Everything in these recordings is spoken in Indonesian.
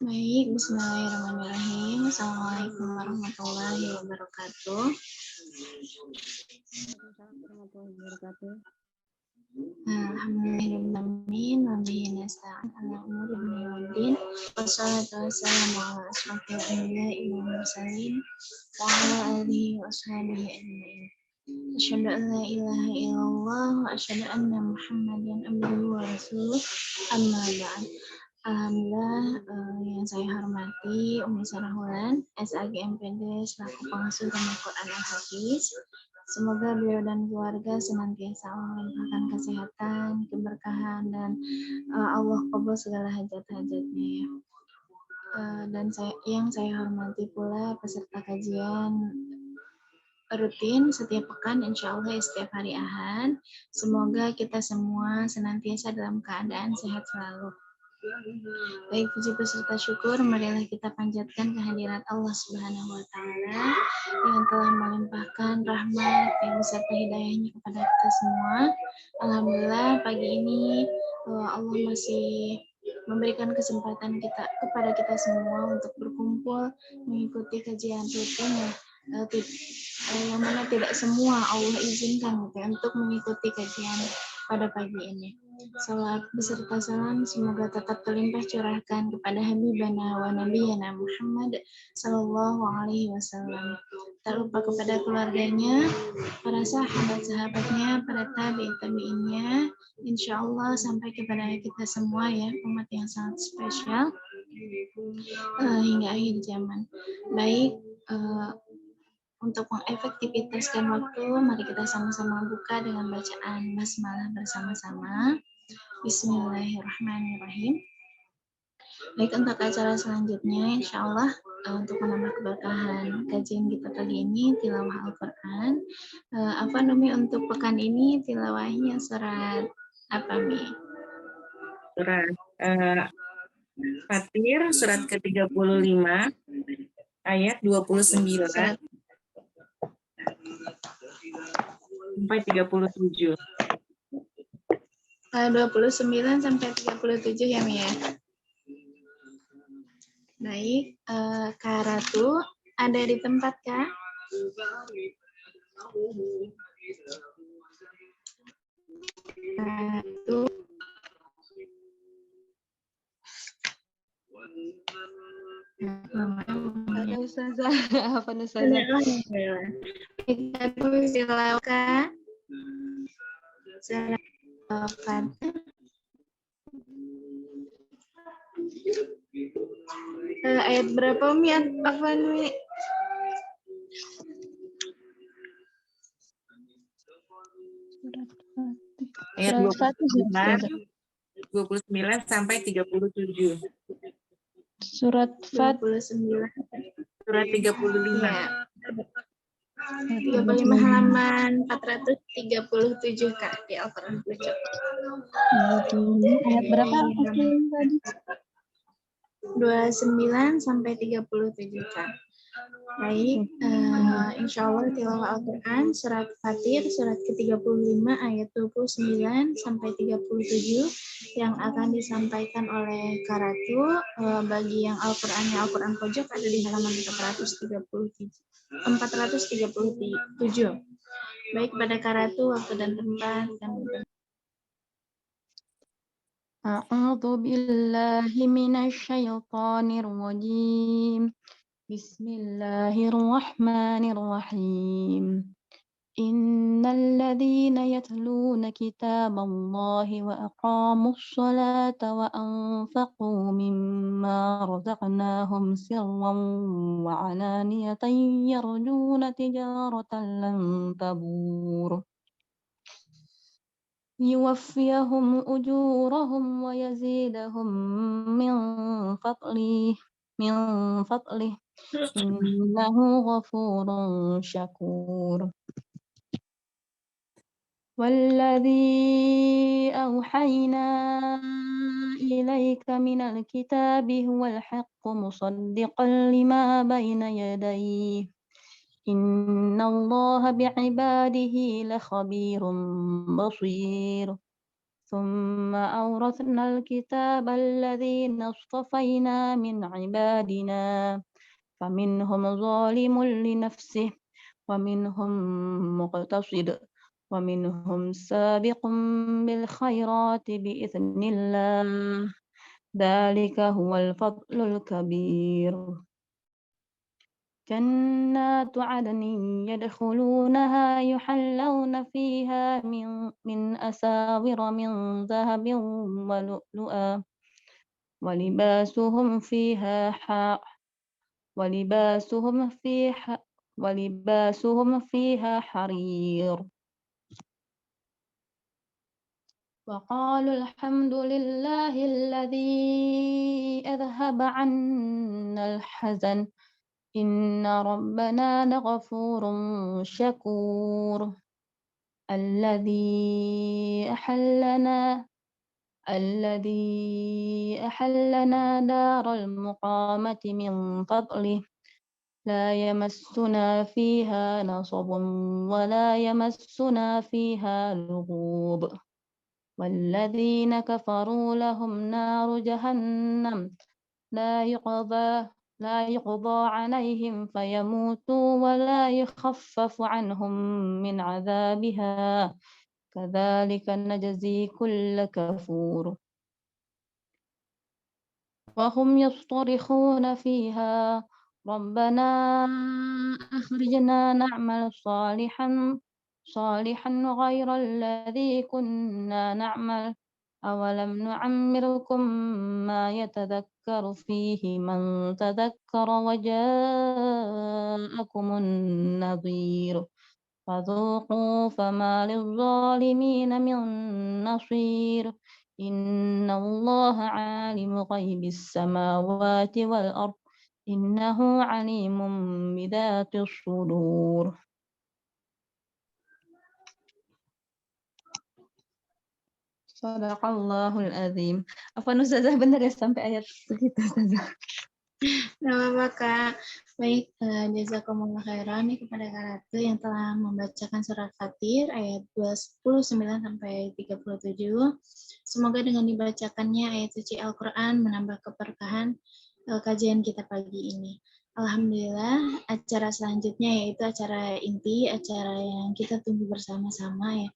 Baik, bismillahirrahmanirrahim. Assalamualaikum warahmatullahi wabarakatuh. Alhamdulillahirrahmanirrahim. Wabihi nasta'in ala umuri dunya waddin. Wassalatu wassalamu ala asyrofil anbiya'i wal mursalin wa ala alihi wa ashabihi ajma'in. Asyhadu an la ilaha illallah wa asyhadu anna Muhammadan abduhu wa rasuluh. Amma ba'd. Alhamdulillah, yang saya hormati Umi Sarahwan, SAG MPD selaku pengasuh Rumah Quran Al-Hafiz. Semoga beliau dan keluarga senantiasa Allah melimpahkan kesehatan, keberkahan, dan Allah kabul segala hajat-hajatnya ya. Dan yang saya hormati pula peserta kajian rutin setiap pekan, insya Allah setiap hari Ahad. Semoga kita semua senantiasa dalam keadaan sehat selalu. Baik, puji peserta syukur, marilah kita panjatkan kehadirat Allah Subhanahu wa Ta'ala yang telah melimpahkan rahmat yang beserta hidayahnya kepada kita semua. Alhamdulillah, pagi ini Allah masih memberikan kesempatan kepada kita semua untuk berkumpul mengikuti kajian rutin yang mana tidak semua Allah izinkan untuk mengikuti kajian pada pagi ini. Salawat beserta salam semoga tetap terlimpah curahkan kepada Habibana wa Nabiyana Muhammad Sallallahu Alaihi Wasallam. Tak lupa kepada keluarganya, para sahabat-sahabatnya, para tabi'innya, insya Allah sampai kepada kita semua ya, umat yang sangat spesial hingga akhir zaman. Baik, untuk mengefektivitaskan waktu, mari kita sama-sama buka dengan bacaan basmalah bersama-sama. Bismillahirrahmanirrahim. Baik, untuk acara selanjutnya, insya Allah untuk menambah keberkahan kajian kita pagi ini, tilawah Al-Quran. Apa Numi untuk pekan ini tilawahnya surat apa Mi? Surat Fatir, surat ke-35, ayat 29. Surat sampai 37. 29 sampai 37 ya Mi ya. Baik, Kak Ratu ada di tempat Kak? Ratu. Ada Ustazah, apa Ustazah? Silakan. Silakan. Ayat berapa Mi? Apa Mi? Ayat 29 sampai 37. Surat Fat 29. Surat 35. Ya. 35 halaman 437 Kak di Al-Quran Pojok. Ayat berapa tadi? 29 sampai 37 Kak. Baik, insya Allah tilawah Al-Quran surat Fatir surat ke-35 ayat 29 sampai 37 yang akan disampaikan oleh Kak Ratu. Bagi yang Al-Quran Pojok ada di halaman 437. Baik, pada Kak Ratu waktu dan tempat kami. A'udzu billahi minasy syaithanir rajim. Bismillahirrahmanirrahim. Innal ladzina yatluna kitaballahi wa aqamus salata wa anfaqu mimma razaqnahum sirran wa 'alaniyatan yarjuna tijaratan lan tabur. Yuwaffiyahum ujurahum wa yazidahum min fadlih innahu ghafurun syakur. Walladzi awhayna ilaika minal kitabi huwal haqqu musaddiqan lima bayna yadayhi. Innallaha bi'ibadihi lakhabirum basir. ثم أورثنا الكتاب الذين اصطفينا من عبادنا فمنهم ظالم لنفسه ومنهم مقتصد ومنهم سابق بالخيرات بإذن الله ذلك هو الفضل الكبير جنات عدن يدخلونها يحلون فيها من أساور من ذهب ولؤلؤا ولباسهم فيها ولباسهم فيها ولباسهم فيها حرير وقالوا الحمد لله الذي أذهب عنا الحزن إن ربنا لغفور شكور الذي أحلنا دار المقامة من فضله لا يمسنا فيها نصب ولا يمسنا فيها لغوب والذين كفروا لهم نار جهنم لا يقضى عليهم فيموتوا ولا يخفف عنهم من عذابها كذلك نجزي كل كفور وهم يصطرخون فيها ربنا أخرجنا نعمل صالحا غير الذي كنا نعمل أولم نعمركم ما يتذكر فيه من تذكر وجاءكم النذير فذوقوا فما للظالمين من نصير إن الله عالم غيب السماوات والأرض إنه عليم بذات الصدور Sadaqallahul azim. Apa Ustazah benar ya sampai ayat segitu Ustazah? Nggak apa-apa, Kak. Baik, jazakumullah khairan nih kepada Kak Ratu yang telah membacakan surat Fatir ayat 29 sampai 37. Semoga dengan dibacakannya ayat suci Al-Quran menambah keberkahan kajian kita pagi ini. Alhamdulillah, acara selanjutnya yaitu acara inti, acara yang kita tunggu bersama-sama ya.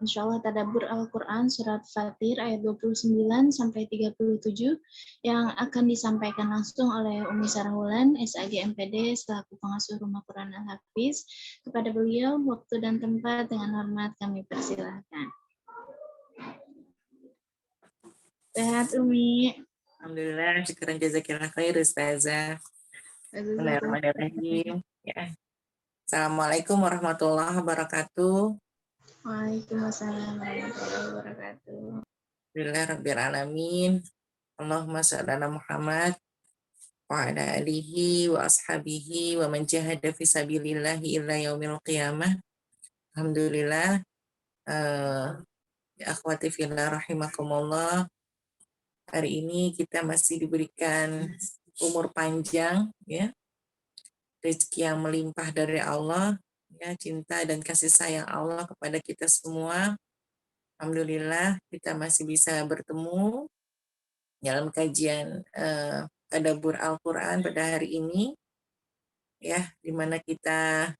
Insya Allah tadabbur Al-Quran surat Fatir ayat 29 sampai 37 yang akan disampaikan langsung oleh Umi Sarhulan, SAG MPD, selaku pengasuh Rumah Quran Al-Hafiz. Kepada beliau, waktu dan tempat dengan hormat kami persilahkan. Sehat, Umi. Alhamdulillah, syukuran jazakillah khair Ustazah. Bismillahirrahmanirrahim. Ya. Assalamualaikum warahmatullahi wabarakatuh. Waalaikumsalam warahmatullahi wabarakatuh. Alhamdulillah rabbil alamin. Allahumma shalli ala Muhammad wa ala alihi wa ashabihi wa man jahada fi sabilillahi illa yaumil qiyamah. Alhamdulillah. Akhwati fillah rahimakumullah. Hari ini kita masih diberikan umur panjang ya. Rezeki yang melimpah dari Allah, ya, cinta dan kasih sayang Allah kepada kita semua. Alhamdulillah kita masih bisa bertemu dalam kajian tadabbur Al-Quran pada hari ini, ya, di mana kita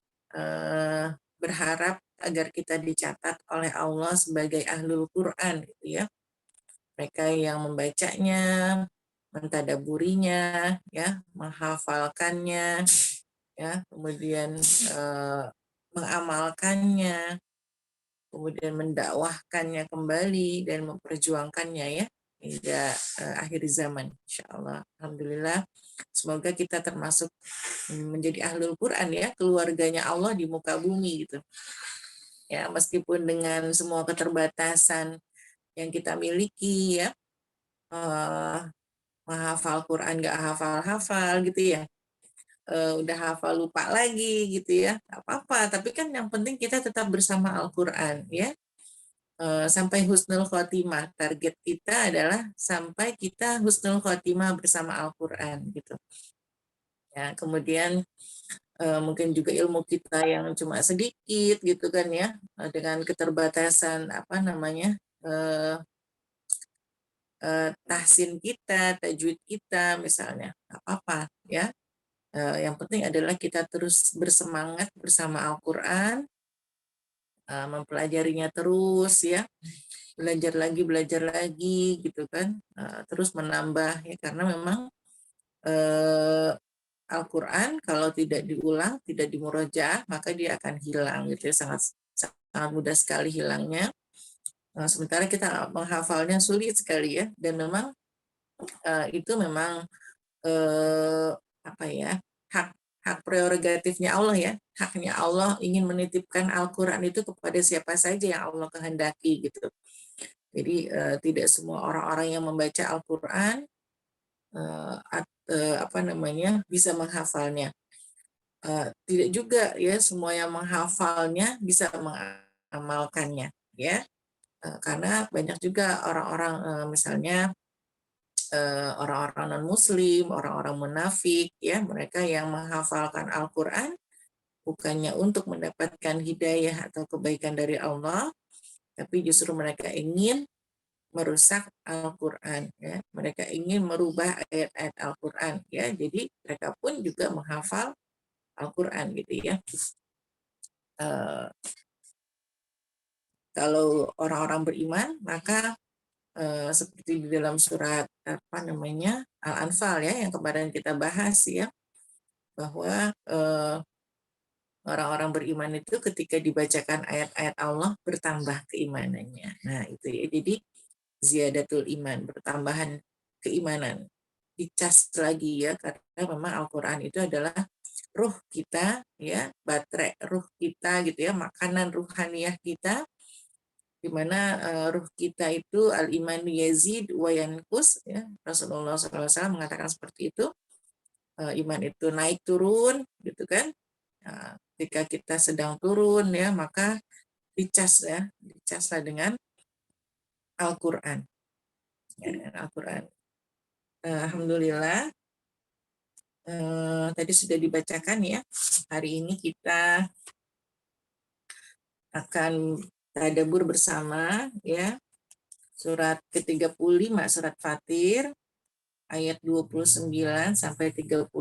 berharap agar kita dicatat oleh Allah sebagai ahlul Quran, gitu ya. Mereka yang membacanya, mentadaburinya, ya, menghafalkannya, ya, kemudian mengamalkannya, kemudian mendakwahkannya kembali dan memperjuangkannya ya hingga akhir zaman, insyaallah. Alhamdulillah, semoga kita termasuk menjadi ahlul Quran ya, keluarganya Allah di muka bumi gitu. Ya, meskipun dengan semua keterbatasan yang kita miliki ya, menghafal Quran nggak hafal-hafal gitu ya, udah hafal lupa lagi gitu ya, nggak apa-apa, tapi kan yang penting kita tetap bersama Al-Quran ya, sampai husnul khotimah. Target kita adalah sampai kita husnul khotimah bersama Al-Quran gitu ya. Kemudian mungkin juga ilmu kita yang cuma sedikit gitu kan ya, dengan keterbatasan tahsin kita, tajwid kita misalnya, nggak apa-apa ya. Yang penting adalah kita terus bersemangat bersama Al-Quran, mempelajarinya terus ya, belajar lagi gitu kan, terus menambah ya, karena memang Al-Quran kalau tidak diulang, tidak dimurojaah, maka dia akan hilang gitu ya, sangat mudah sekali hilangnya. Sementara kita menghafalnya sulit sekali ya, dan memang itu memang apa ya, hak prerogatifnya Allah ya, haknya Allah ingin menitipkan Al-Quran itu kepada siapa saja yang Allah kehendaki gitu. Jadi tidak semua orang-orang yang membaca Al-Quran bisa menghafalnya. Tidak juga ya semua yang menghafalnya bisa mengamalkannya ya. Karena banyak juga orang-orang misalnya orang-orang non-muslim, orang-orang munafik ya, mereka yang menghafalkan Al-Quran bukannya untuk mendapatkan hidayah atau kebaikan dari Allah, tapi justru mereka ingin merusak Al-Quran ya. Mereka ingin merubah ayat-ayat Al-Quran ya. Jadi mereka pun juga menghafal Al-Quran gitu ya. Kalau orang-orang beriman, maka seperti di dalam surat Al-Anfal ya, yang kemarin kita bahas ya, bahwa orang-orang beriman itu ketika dibacakan ayat-ayat Allah bertambah keimanannya. Nah itu ya, jadi ziyadatul iman, bertambahan keimanan, dicas lagi ya, karena memang Al-Quran itu adalah ruh kita ya, baterai ruh kita gitu ya, makanan ruhaniyah kita, di mana ruh kita itu al-imanu yazid wa yanqus ya, Rasulullah SAW mengatakan seperti itu. Iman itu naik turun gitu kan. Nah, ketika kita sedang turun ya, maka dicaslah dengan Al-Quran ya, dengan Al-Quran. Alhamdulillah tadi sudah dibacakan ya. Hari ini kita akan tadabbur bersama ya, surat ke-35 surat Fatir ayat 29 sampai 37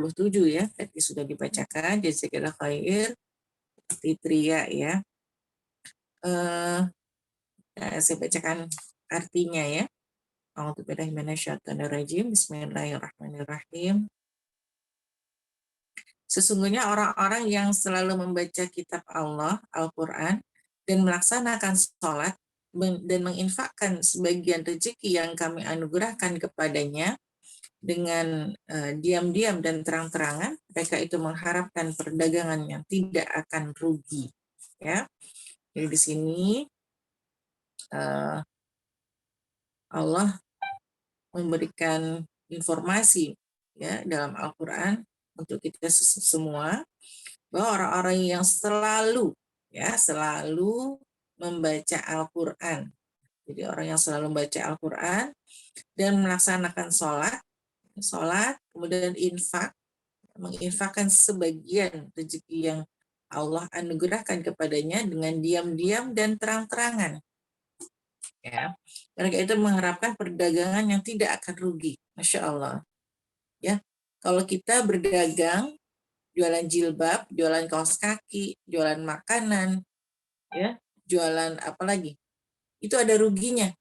ya. Tadi sudah dibacakan, jazakallahu khair Fitria ya. Saya bacakan artinya ya. A'udzubillahi minasyaitonirrajim. Bismillahirrahmanirrahim. Sesungguhnya orang-orang yang selalu membaca kitab Allah, Al-Quran, dan melaksanakan sholat, dan menginfakkan sebagian rezeki yang kami anugerahkan kepadanya dengan diam-diam dan terang-terangan, mereka itu mengharapkan perdagangan yang tidak akan rugi. Ya, jadi di sini Allah memberikan informasi ya dalam Al-Quran untuk kita semua, bahwa orang-orang yang selalu membaca Al-Quran, jadi orang yang selalu membaca Al-Quran dan melaksanakan sholat, kemudian menginfakkan sebagian rezeki yang Allah anugerahkan kepadanya dengan diam-diam dan terang-terangan. Ya, mereka itu mengharapkan perdagangan yang tidak akan rugi. Masya Allah. Ya, kalau kita berdagang, jualan jilbab, jualan kaos kaki, jualan makanan, ya, jualan apa lagi? Itu ada ruginya.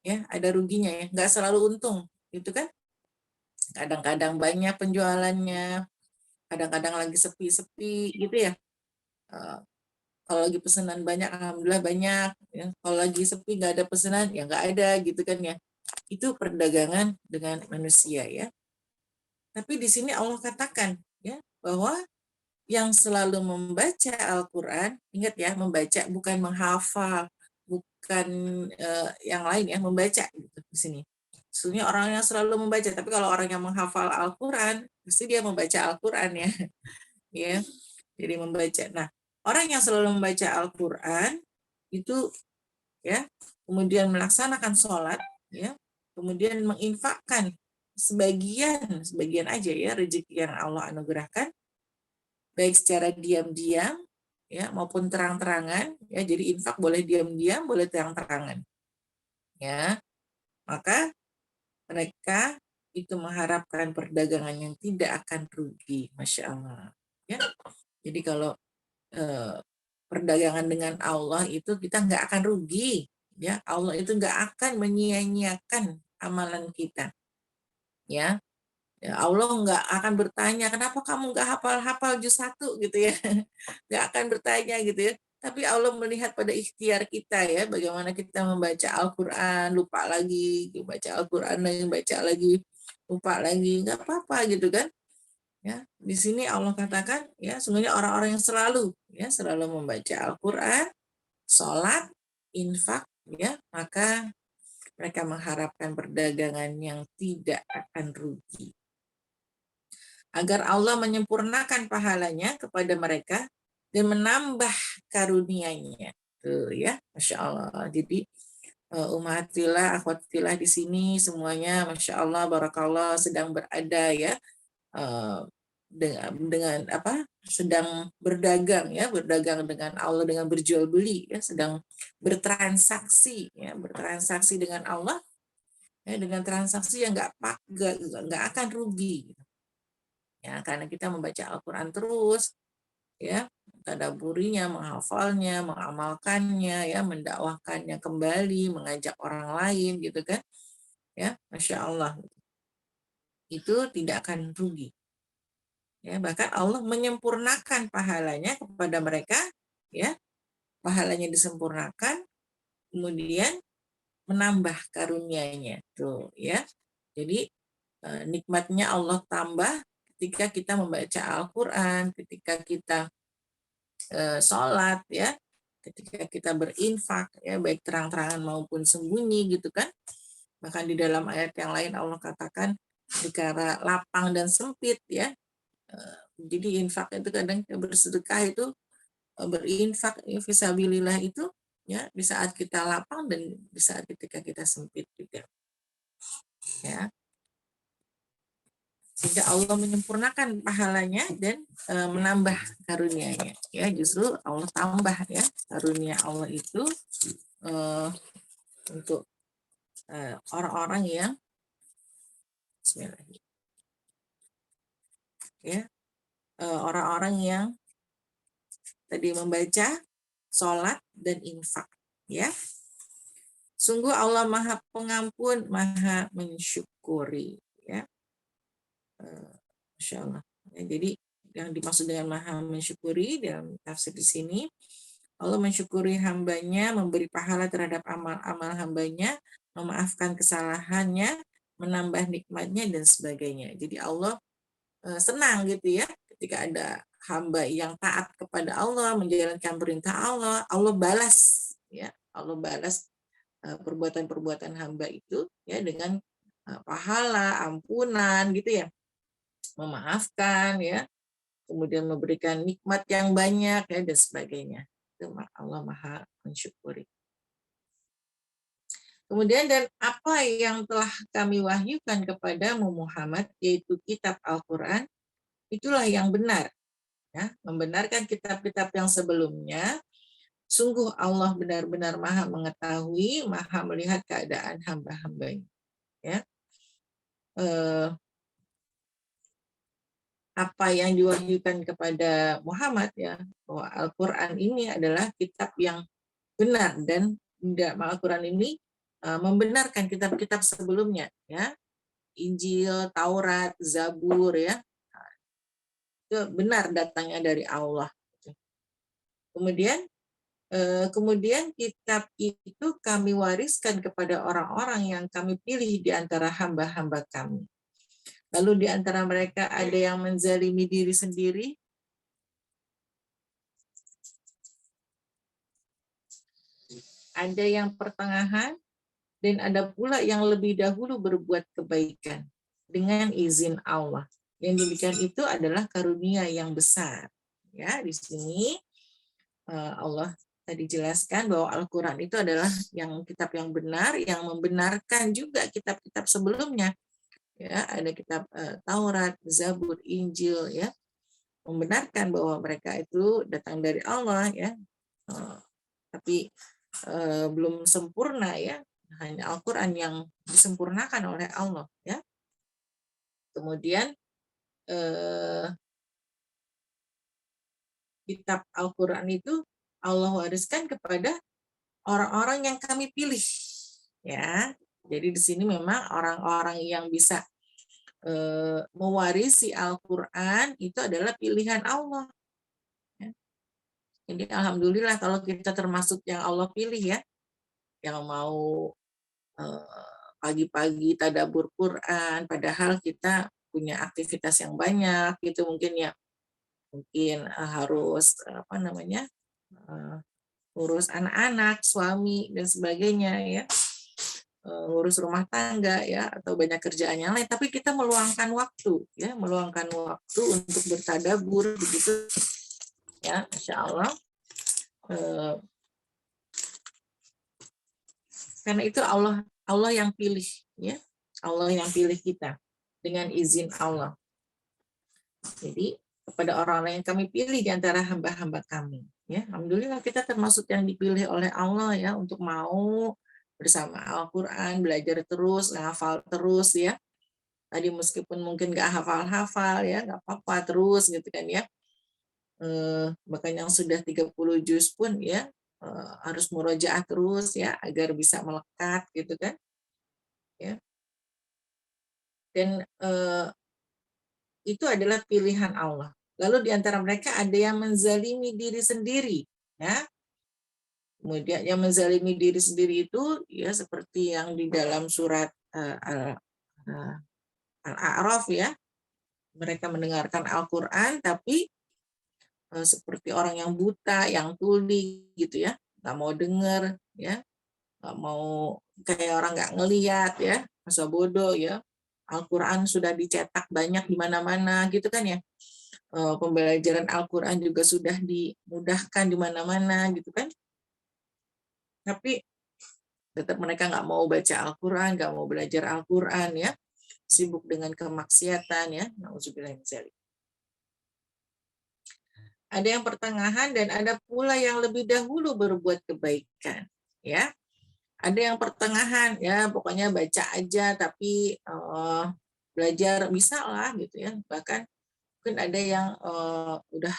Ya, ada ruginya ya. Nggak selalu untung, gitu kan? Kadang-kadang banyak penjualannya, kadang-kadang lagi sepi-sepi, gitu ya. Kalau lagi pesanan banyak, alhamdulillah banyak. Ya. Kalau lagi sepi nggak ada pesanan, ya nggak ada, gitu kan ya. Itu perdagangan dengan manusia ya. Tapi di sini Allah katakan ya bahwa yang selalu membaca Al-Quran, ingat ya, membaca bukan menghafal, bukan yang lain ya, membaca gitu di sini. Sebenarnya orang yang selalu membaca, tapi kalau orang yang menghafal Al-Quran, pasti dia membaca Al-Quran ya. Ya, jadi membaca. Nah, orang yang selalu membaca Al-Quran itu ya, kemudian melaksanakan sholat, ya, kemudian menginfakkan sebagian aja ya rezeki yang Allah anugerahkan, baik secara diam-diam ya maupun terang-terangan ya. Jadi infak boleh diam-diam, boleh terang-terangan ya. Maka mereka itu mengharapkan perdagangan yang tidak akan rugi, Masya Allah. Ya, jadi kalau perdagangan dengan Allah itu kita nggak akan rugi, ya. Allah itu nggak akan menyia-nyiakan amalan kita, ya. Ya, Allah nggak akan bertanya, kenapa kamu nggak hafal-hafal juz 1 gitu ya. Nggak akan bertanya gitu ya. Tapi Allah melihat pada ikhtiar kita ya, bagaimana kita membaca Al-Quran, lupa lagi, baca Al-Quran lagi, baca lagi, lupa lagi, nggak apa-apa gitu kan. Ya, di sini Allah katakan ya, sebenarnya orang-orang yang selalu membaca Al-Quran, sholat, infak, ya, maka mereka mengharapkan perdagangan yang tidak akan rugi. Agar Allah menyempurnakan pahalanya kepada mereka dan menambah karunia-Nya. Tuh ya, Masya Allah. Jadi umatillah, akhwatillah di sini semuanya, Masya Allah, barakallah, sedang berada ya, dengan apa? Sedang berdagang ya, berdagang dengan Allah, dengan berjual beli ya, sedang bertransaksi ya, bertransaksi dengan Allah ya, dengan transaksi yang nggak akan rugi ya, karena kita membaca Al-Quran terus ya, tadabburinya, menghafalnya, mengamalkannya ya, mendakwahkannya kembali, mengajak orang lain gitu kan ya, Masya Allah, itu tidak akan rugi ya. Bahkan Allah menyempurnakan pahalanya kepada mereka ya, pahalanya disempurnakan, kemudian menambah karunia-Nya tuh ya. Jadi nikmatnya Allah tambah ketika kita membaca Al-Quran, ketika kita sholat ya, ketika kita berinfak ya, baik terang-terangan maupun sembunyi gitu kan. Bahkan di dalam ayat yang lain Allah katakan perkara lapang dan sempit ya. Jadi infak itu kadang bersedekah itu, berinfak fisabilillah itu ya, di saat kita lapang dan di saat ketika kita sempit juga ya. Sehingga Allah menyempurnakan pahalanya dan menambah karunia-Nya ya, justru Allah tambah ya karunia Allah itu untuk orang-orang yang Bismillahirrahmanirrahim ya, orang-orang yang tadi membaca, sholat dan infak ya. Sungguh Allah Maha Pengampun, Maha Mensyukuri ya. Masya Allah. Ya, jadi yang dimaksud dengan Maha Mensyukuri dalam tafsir di sini, Allah mensyukuri hambanya, memberi pahala terhadap amal-amal hambanya, memaafkan kesalahannya, menambah nikmatnya dan sebagainya. Jadi Allah senang gitu ya ketika ada hamba yang taat kepada Allah, menjalankan perintah Allah, Allah balas ya, Allah balas perbuatan-perbuatan hamba itu ya dengan pahala, ampunan gitu ya, memaafkan ya, kemudian memberikan nikmat yang banyak ya dan sebagainya. Itu Allah Maha Mensyukuri. Kemudian dan apa yang telah kami wahyukan kepadamu Muhammad, yaitu kitab Al-Quran, itulah yang benar. Ya, membenarkan kitab-kitab yang sebelumnya. Sungguh Allah benar-benar Maha mengetahui, Maha melihat keadaan hamba-hambanya. Ya. Apa yang diwahyukan kepada Muhammad ya, bahwa Al-Quran ini adalah kitab yang benar, dan Al-Quran ini membenarkan kitab-kitab sebelumnya ya, Injil, Taurat, Zabur ya, itu benar datangnya dari Allah. Kemudian kitab itu kami wariskan kepada orang-orang yang kami pilih di antara hamba-hamba kami. Lalu di antara mereka ada yang menzalimi diri sendiri, ada yang pertengahan, dan ada pula yang lebih dahulu berbuat kebaikan dengan izin Allah. Yang demikian itu adalah karunia yang besar. Ya, di sini Allah tadi jelaskan bahwa Al-Quran itu adalah yang kitab yang benar, yang membenarkan juga kitab-kitab sebelumnya. Ya, ada kitab Taurat, Zabur, Injil, ya, membenarkan bahwa mereka itu datang dari Allah, ya, tapi belum sempurna, ya, hanya Al-Quran yang disempurnakan oleh Allah, ya. Kemudian kitab Al-Quran itu Allah wariskan kepada orang-orang yang kami pilih, ya. Jadi di sini memang orang-orang yang bisa mewarisi Al-Quran itu adalah pilihan Allah. Ya. Jadi alhamdulillah kalau kita termasuk yang Allah pilih, ya, yang mau pagi-pagi tadabbur Quran, padahal kita punya aktivitas yang banyak gitu, mungkin ya, mungkin harus apa namanya, ngurus anak-anak, suami dan sebagainya, ya, ngurus rumah tangga, ya, atau banyak kerjaan yang lain, tapi kita meluangkan waktu, ya, meluangkan waktu untuk bertadabbur begitu, ya, Masya Allah. Karena itu Allah yang pilih, ya, Allah yang pilih kita dengan izin Allah. Jadi kepada orang-orang yang kami pilih di antara hamba-hamba kami, ya, alhamdulillah kita termasuk yang dipilih oleh Allah, ya, untuk mau bersama Al-Quran, belajar terus, hafal terus, ya. Tadi meskipun mungkin nggak hafal-hafal, ya, nggak apa-apa terus gitu kan, ya. Bahkan yang sudah 30 juz pun, ya, harus murojaah terus, ya, agar bisa melekat gitu kan, ya. Dan itu adalah pilihan Allah. Lalu di antara mereka ada yang menzalimi diri sendiri, ya. Kemudian yang menzalimi diri sendiri itu, ya, seperti yang di dalam surat Al-A'raf, ya. Mereka mendengarkan Al-Quran tapi seperti orang yang buta, yang tuli gitu, ya, nggak mau dengar, ya, nggak mau, kayak orang nggak ngelihat, ya, masa bodoh, ya. Al-Quran sudah dicetak banyak di mana-mana gitu kan, ya. Pembelajaran Al-Quran juga sudah dimudahkan di mana-mana gitu kan. Tapi tetap mereka nggak mau baca Al-Quran, nggak mau belajar Al-Quran, ya. Sibuk dengan kemaksiatan, ya. Nauzubillah min dzalik. Ada yang pertengahan dan ada pula yang lebih dahulu berbuat kebaikan, ya. Ada yang pertengahan, ya, pokoknya baca aja tapi belajar bisa lah gitu, ya. Bahkan mungkin ada yang udah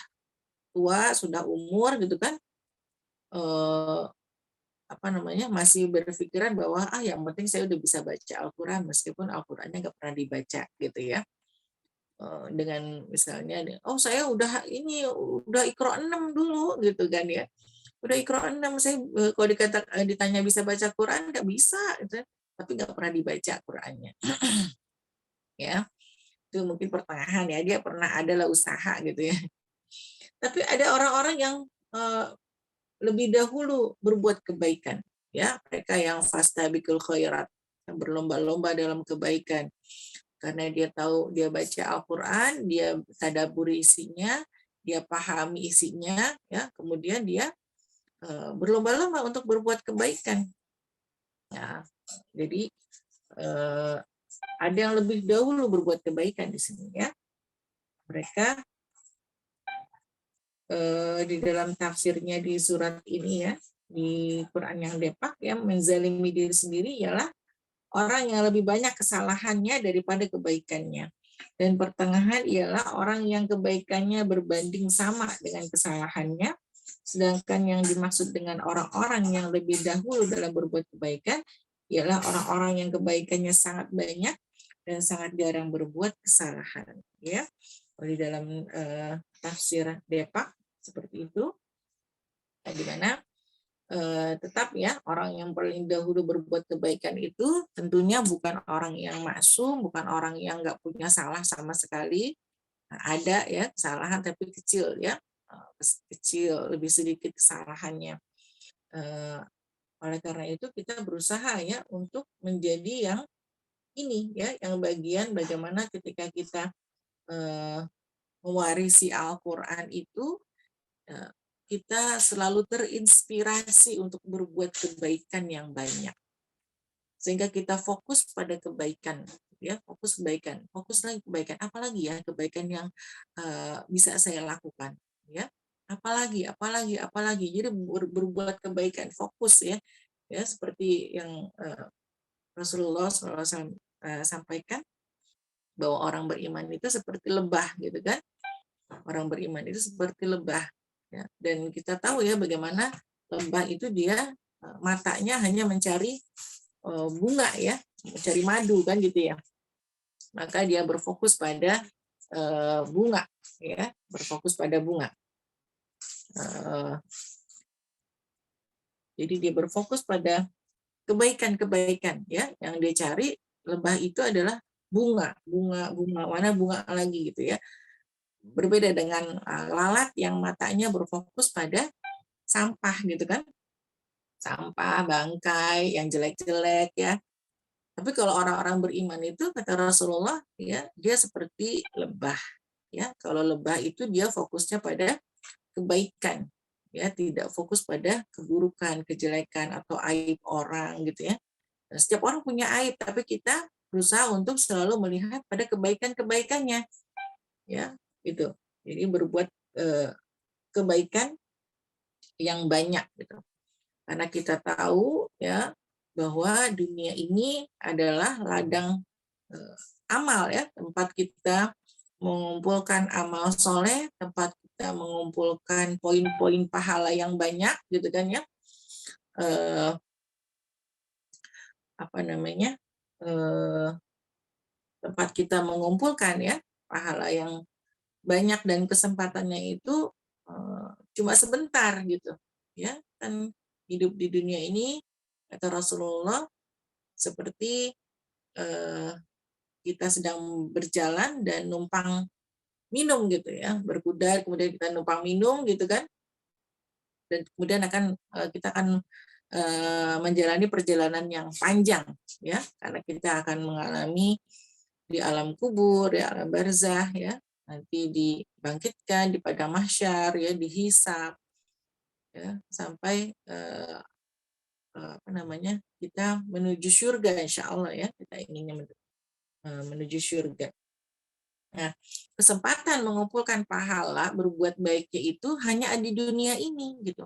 tua, sudah umur gitu kan, apa namanya, masih berpikiran bahwa yang penting saya udah bisa baca Al-Quran meskipun Al-Qurannya nggak pernah dibaca gitu, ya. Dengan misalnya, oh saya udah Iqra 6 dulu gitu kan, ya. Udah Iqra 6, saya kalau ditanya bisa baca Quran nggak bisa gitu, tapi nggak pernah dibaca Qurannya. Ya, itu mungkin pertengahan, ya, dia pernah adalah usaha gitu, ya. Tapi ada orang-orang yang lebih dahulu berbuat kebaikan, ya, mereka yang fastabiqul khairat, yang berlomba-lomba dalam kebaikan. Karena dia tahu, dia baca Al-Quran, dia tadabburi isinya, dia pahami isinya, ya, kemudian dia berlomba-lomba untuk berbuat kebaikan. Ya, jadi ada yang lebih dahulu berbuat kebaikan di sini, ya. Mereka di dalam tafsirnya di surat ini, ya, di Quran yang depak, ya, menzalimi diri sendiri ialah orang yang lebih banyak kesalahannya daripada kebaikannya. Dan pertengahan ialah orang yang kebaikannya berbanding sama dengan kesalahannya. Sedangkan yang dimaksud dengan orang-orang yang lebih dahulu dalam berbuat kebaikan ialah orang-orang yang kebaikannya sangat banyak dan sangat jarang berbuat kesalahan. Ya, di dalam tafsir Depak seperti itu, di mana tetap, ya, orang yang paling dahulu berbuat kebaikan itu tentunya bukan orang yang maksum, bukan orang yang nggak punya salah sama sekali. Nah, ada, ya, kesalahan tapi kecil, ya, kecil, lebih sedikit kesalahannya. Oleh karena itu kita berusaha, ya, untuk menjadi yang ini, ya, yang bagian bagaimana ketika kita mewarisi Al-Quran itu, kita selalu terinspirasi untuk berbuat kebaikan yang banyak. Sehingga kita fokus pada kebaikan, ya, fokus kebaikan, fokus lagi kebaikan, apalagi, ya, kebaikan yang bisa saya lakukan, ya. Apalagi. Jadi berbuat kebaikan, fokus, ya. ya, seperti yang Rasulullah SAW sampaikan bahwa orang beriman itu seperti lebah gitu kan. Orang beriman itu seperti lebah ya. Dan kita tahu ya bagaimana lebah itu dia matanya hanya mencari bunga ya, mencari madu kan gitu ya. Maka dia berfokus pada bunga ya, berfokus pada bunga. Jadi dia berfokus pada kebaikan-kebaikan ya, yang dia cari. Lebah itu adalah bunga mana bunga lagi gitu ya. Berbeda dengan lalat yang matanya berfokus pada sampah gitu kan, sampah, bangkai yang jelek-jelek ya. Tapi kalau orang-orang beriman itu kata Rasulullah ya, dia seperti lebah ya. Kalau lebah itu dia fokusnya pada kebaikan ya, tidak fokus pada keburukan, kejelekan atau aib orang gitu ya. Dan setiap orang punya aib, tapi kita berusaha untuk selalu melihat pada kebaikan-kebaikannya ya, itu. Jadi berbuat kebaikan yang banyak gitu. Karena kita tahu ya bahwa dunia ini adalah ladang amal ya, tempat kita mengumpulkan amal soleh, tempat kita mengumpulkan poin-poin pahala yang banyak gitu kan ya. Tempat kita mengumpulkan ya pahala yang banyak, dan kesempatannya itu cuma sebentar gitu ya. Kan hidup di dunia ini kata Rasulullah seperti kita sedang berjalan dan numpang minum gitu ya, berkuda kemudian kita numpang minum gitu kan, dan kemudian kita akan menjalani perjalanan yang panjang ya, karena kita akan mengalami di alam kubur, di alam barzah ya, nanti dibangkitkan di padang mahsyar ya, dihisab ya, sampai kita menuju surga insya Allah ya, kita inginnya menuju surga. Nah, kesempatan mengumpulkan pahala berbuat baiknya itu hanya di dunia ini gitu.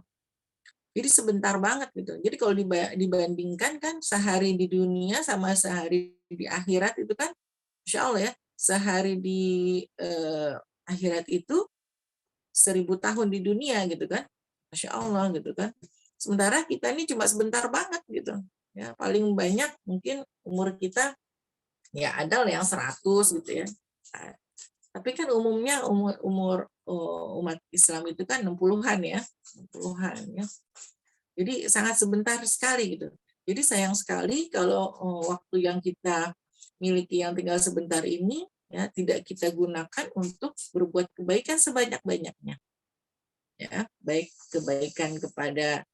Jadi sebentar banget gitu. Jadi kalau dibandingkan kan sehari di dunia sama sehari di akhirat itu kan, insya Allah ya, sehari di akhirat itu 1000 tahun di dunia gitu kan, masya Allah gitu kan. Sementara kita ini cuma sebentar banget gitu. Ya, paling banyak mungkin umur kita ya ada yang 100 gitu ya. Tapi kan umumnya umur umat Islam itu kan 60-an ya. 60-an ya. Jadi sangat sebentar sekali gitu. Jadi sayang sekali kalau waktu yang kita miliki yang tinggal sebentar ini ya tidak kita gunakan untuk berbuat kebaikan sebanyak-banyaknya. Ya, baik kebaikan kepada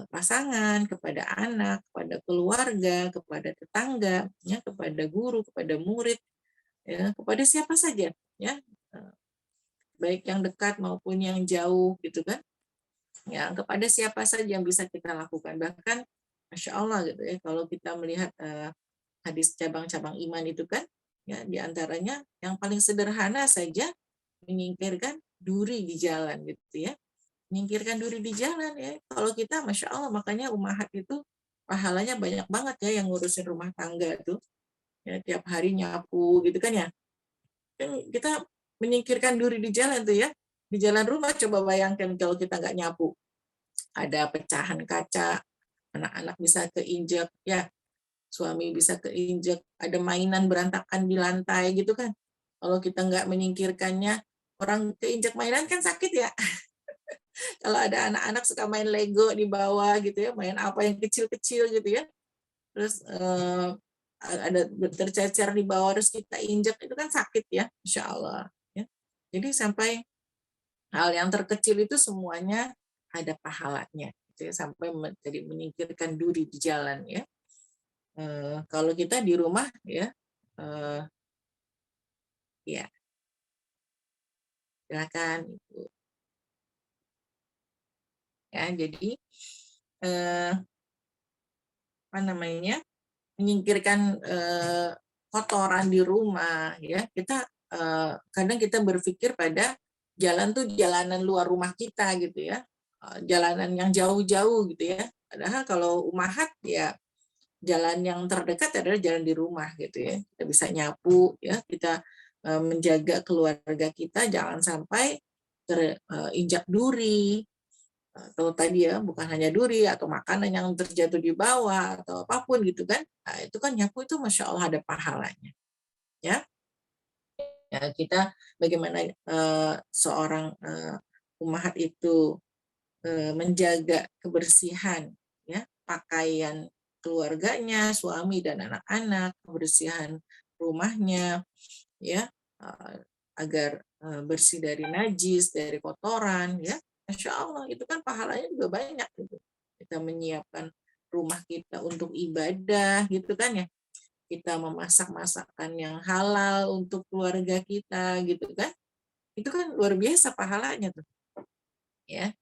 pasangan, kepada anak, kepada keluarga, kepada tetangga, ya, kepada guru, kepada murid, ya, kepada siapa saja, ya, baik yang dekat maupun yang jauh, gitu kan, ya, kepada siapa saja yang bisa kita lakukan. Bahkan, masya Allah, gitu ya, kalau kita melihat hadis cabang-cabang iman itu kan, ya, diantaranya yang paling sederhana saja menyingkirkan duri di jalan, gitu ya. Menyingkirkan duri di jalan ya. Kalau kita masya Allah, makanya umahat itu pahalanya banyak banget ya yang ngurusin rumah tangga tuh. Ya, tiap hari nyapu gitu kan ya. Kan kita menyingkirkan duri di jalan tuh ya. Di jalan rumah coba bayangkan kalau kita nggak nyapu. Ada pecahan kaca, anak-anak bisa keinjek ya. Suami bisa keinjek, ada mainan berantakan di lantai gitu kan. Kalau kita nggak menyingkirkannya, orang keinjek mainan kan sakit ya. Kalau ada anak-anak suka main Lego di bawah gitu ya, main apa yang kecil-kecil gitu ya, terus ada tercecer di bawah terus kita injak, itu kan sakit ya, insya Allah. Ya. Jadi sampai hal yang terkecil itu semuanya ada pahalanya, gitu ya, sampai jadi menyingkirkan duri di jalan ya. Kalau kita di rumah ya, ya silakan Ibu. Ya, jadi menyingkirkan kotoran di rumah ya. Kita kadang kita berpikir pada jalan tuh jalanan luar rumah kita gitu ya, jalanan yang jauh-jauh gitu ya, Padahal kalau umahat ya jalan yang terdekat adalah jalan di rumah gitu ya. Kita bisa nyapu ya, kita menjaga keluarga kita jangan sampai terinjak duri, atau tadi ya bukan hanya duri atau makanan yang terjatuh di bawah atau apapun gitu kan. Nah, itu kan nyapu itu Masya Allah ada pahalanya ya. Ya, kita bagaimana seorang umahat itu menjaga kebersihan ya pakaian keluarganya, suami dan anak-anak, kebersihan rumahnya ya agar bersih dari najis, dari kotoran ya. Masya Allah itu kan pahalanya juga banyak gitu. Kita menyiapkan rumah kita untuk ibadah gitu kan ya. Kita memasak masakan yang halal untuk keluarga kita gitu kan. Itu kan luar biasa pahalanya tuh. Ya.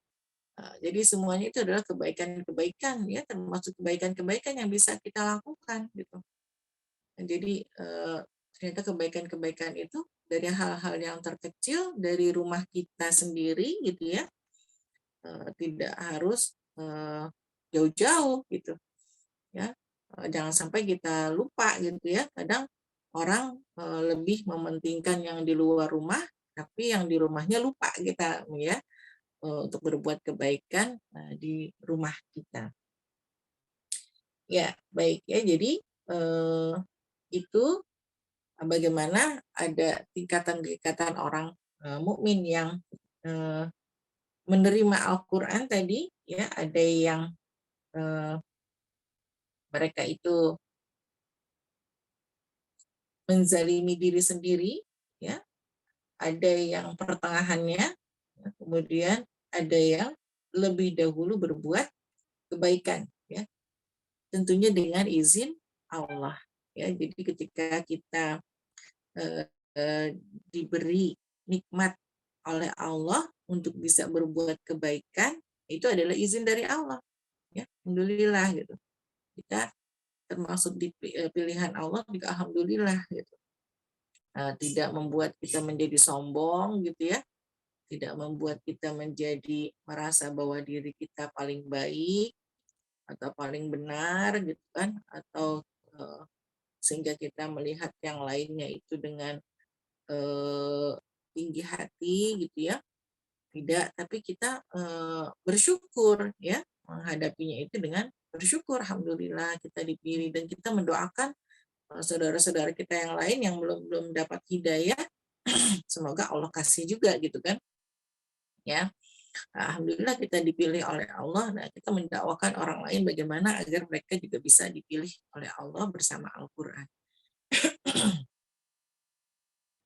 Jadi semuanya itu adalah kebaikan-kebaikan ya, termasuk kebaikan-kebaikan yang bisa kita lakukan gitu. Jadi ternyata kebaikan-kebaikan itu dari hal-hal yang terkecil dari rumah kita sendiri gitu ya, tidak harus jauh-jauh gitu ya. Jangan sampai kita lupa gitu ya. Kadang orang lebih mementingkan yang di luar rumah, tapi yang di rumahnya lupa kita ya untuk berbuat kebaikan di rumah kita. Ya, baik ya. Jadi itu bagaimana ada tingkatan-tingkatan orang mukmin yang menerima Al-Qur'an tadi ya, ada yang mereka itu menzalimi diri sendiri ya, ada yang pertengahannya, ya, kemudian ada yang lebih dahulu berbuat kebaikan ya, tentunya dengan izin Allah ya. Jadi ketika kita diberi nikmat oleh Allah untuk bisa berbuat kebaikan, itu adalah izin dari Allah ya, alhamdulillah gitu. Kita termasuk di pilihan Allah juga alhamdulillah gitu. Tidak membuat kita menjadi sombong gitu ya, tidak membuat kita menjadi merasa bahwa diri kita paling baik atau paling benar gitu kan, atau sehingga kita melihat yang lainnya itu dengan tinggi hati gitu ya. Tidak, tapi kita bersyukur ya, menghadapinya itu dengan bersyukur, alhamdulillah kita dipilih, dan kita mendoakan saudara-saudara kita yang lain yang belum dapat hidayah, semoga Allah kasih juga gitu kan ya. Alhamdulillah kita dipilih oleh Allah. Nah, kita mendakwakan orang lain bagaimana agar mereka juga bisa dipilih oleh Allah bersama Al-Qur'an.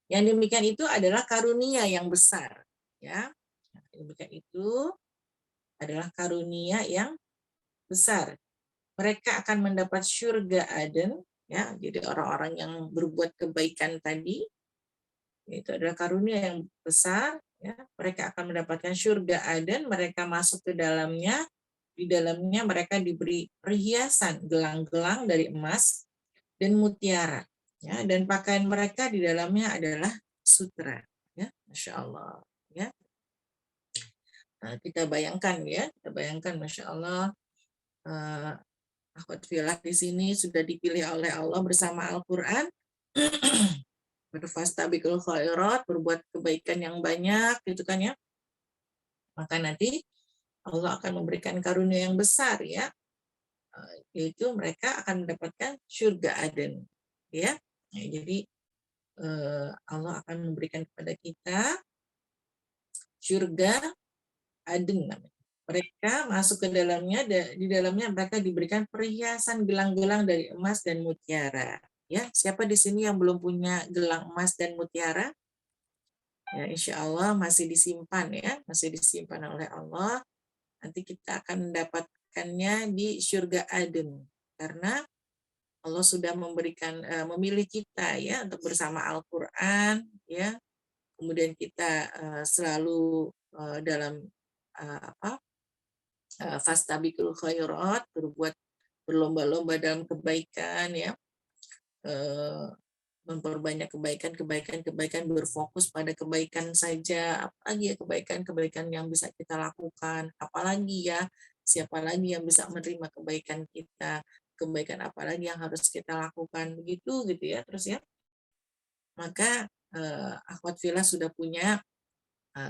Yang demikian itu adalah karunia yang besar ya. Demikian itu adalah karunia yang besar. Mereka akan mendapat surga Aden ya. Jadi orang-orang yang berbuat kebaikan tadi itu adalah karunia yang besar ya. Mereka akan mendapatkan surga Aden, mereka masuk ke dalamnya, di dalamnya mereka diberi perhiasan gelang-gelang dari emas dan mutiara ya, dan pakaian mereka di dalamnya adalah sutra ya. Masya Allah ya. Nah, kita bayangkan ya, kita bayangkan Masya Allah, akhwat filah di sini sudah dipilih oleh Allah bersama Al-Quran, berfastabiqul khairat, berbuat kebaikan yang banyak gitu kan ya, maka nanti Allah akan memberikan karunia yang besar ya, yaitu mereka akan mendapatkan surga Aden ya. Nah, jadi Allah akan memberikan kepada kita surga Aden namanya. Mereka masuk ke dalamnya, di dalamnya mereka diberikan perhiasan gelang-gelang dari emas dan mutiara. Ya, siapa di sini yang belum punya gelang emas dan mutiara? Ya, insya Allah masih disimpan ya, masih disimpan oleh Allah. Nanti kita akan mendapatkannya di surga Aden, karena Allah sudah memberikan memilih kita ya untuk bersama Al-Qur'an ya. Kemudian kita selalu dalam fastabiqul khairat, berbuat berlomba-lomba dalam kebaikan ya, memperbanyak kebaikan, berfokus pada kebaikan saja, apalagi ya kebaikan-kebaikan yang bisa kita lakukan, apalagi ya siapa lagi yang bisa menerima kebaikan kita, kebaikan apa lagi yang harus kita lakukan, begitu gitu ya. Terus ya, maka akhwat fillah sudah punya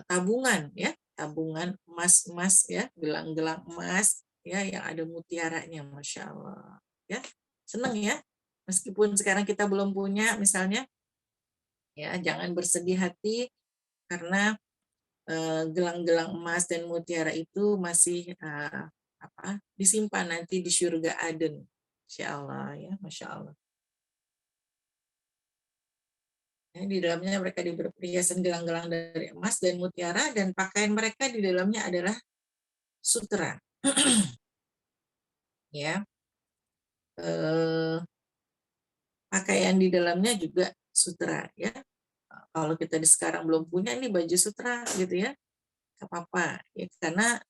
tabungan ya, tabungan emas-emas ya, gelang-gelang emas ya yang ada mutiaranya, Masya Allah ya. Seneng ya, meskipun sekarang kita belum punya misalnya, ya jangan bersedih hati karena gelang-gelang emas dan mutiara itu masih disimpan nanti di surga Aden, Insya Allah ya, Masya Allah. Ya, di dalamnya mereka diberi perhiasan gelang-gelang dari emas dan mutiara, dan pakaian mereka di dalamnya adalah sutra. Ya, pakaian di dalamnya juga sutra. Ya, kalau kita di sekarang belum punya ini baju sutra gitu ya, nggak apa-apa. Ya, karena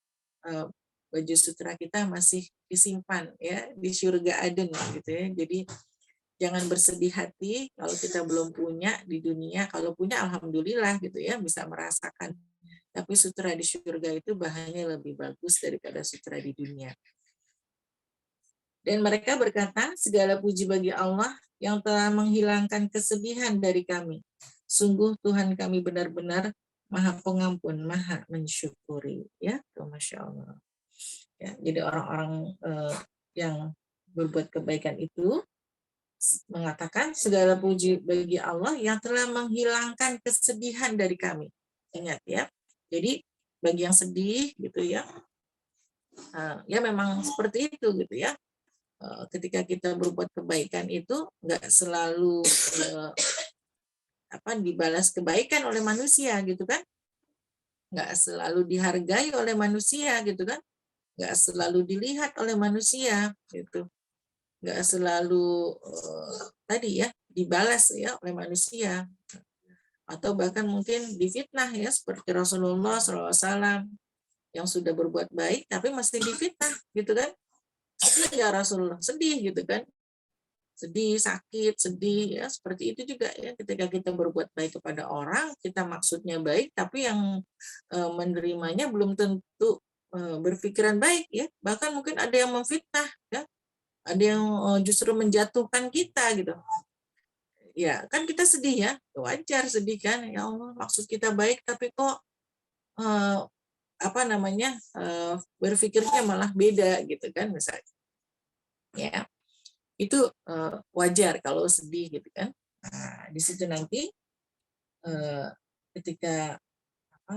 baju sutra kita masih disimpan ya di surga Aden gitu ya. Jadi jangan bersedih hati kalau kita belum punya di dunia. Kalau punya alhamdulillah gitu ya, bisa merasakan. Tapi sutra di surga itu bahannya lebih bagus daripada sutra di dunia. Dan mereka berkata, segala puji bagi Allah yang telah menghilangkan kesedihan dari kami. Sungguh Tuhan kami benar-benar Maha Pengampun, Maha Mensyukuri. Ya, Masya Allah. Ya, jadi orang-orang yang berbuat kebaikan itu mengatakan segala puji bagi Allah yang telah menghilangkan kesedihan dari kami. Ingat ya. Jadi bagi yang sedih gitu ya, ya memang seperti itu gitu ya. Ketika kita berbuat kebaikan itu nggak selalu dibalas kebaikan oleh manusia gitu kan, nggak selalu dihargai oleh manusia gitu kan, nggak selalu dilihat oleh manusia gitu, nggak selalu tadi ya dibalas ya oleh manusia, atau bahkan mungkin difitnah ya seperti Rasulullah SAW yang sudah berbuat baik tapi masih difitnah gitu kan. Sedih ya Rasulullah, sedih gitu kan, sedih, sakit, sedih ya, seperti itu juga ya ketika kita berbuat baik kepada orang, kita maksudnya baik tapi yang menerimanya belum tentu berpikiran baik ya, bahkan mungkin ada yang memfitnah ya, ada yang justru menjatuhkan kita gitu. Ya kan kita sedih ya, wajar sedih kan, ya Allah maksud kita baik tapi kok berpikirnya malah beda gitu kan misalnya. Ya, itu wajar kalau sedih gitu kan. Nah, di situ nanti ketika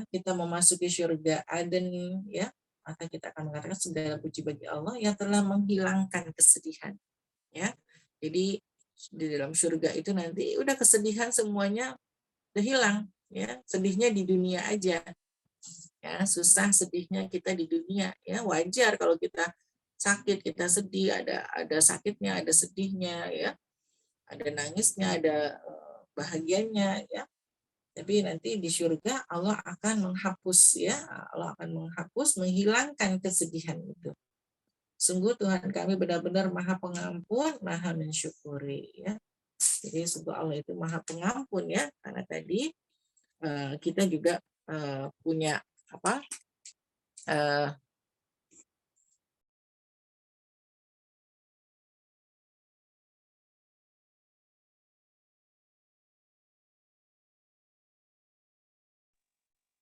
kita memasuki surga Aden ya, maka kita akan mengatakan segala puji bagi Allah yang telah menghilangkan kesedihan ya. Jadi di dalam surga itu nanti udah kesedihan semuanya udah hilang ya, sedihnya di dunia aja ya, susah sedihnya kita di dunia ya, wajar kalau kita sakit, kita sedih, ada sakitnya, ada sedihnya ya, ada nangisnya, ada bahagianya ya. Tapi nanti di surga Allah akan menghapus ya, Allah akan menghapus, menghilangkan kesedihan itu. Sungguh Tuhan kami benar-benar Maha Pengampun, Maha Mensyukuri ya. Jadi sungguh Allah itu Maha Pengampun ya, karena tadi kita juga punya apa?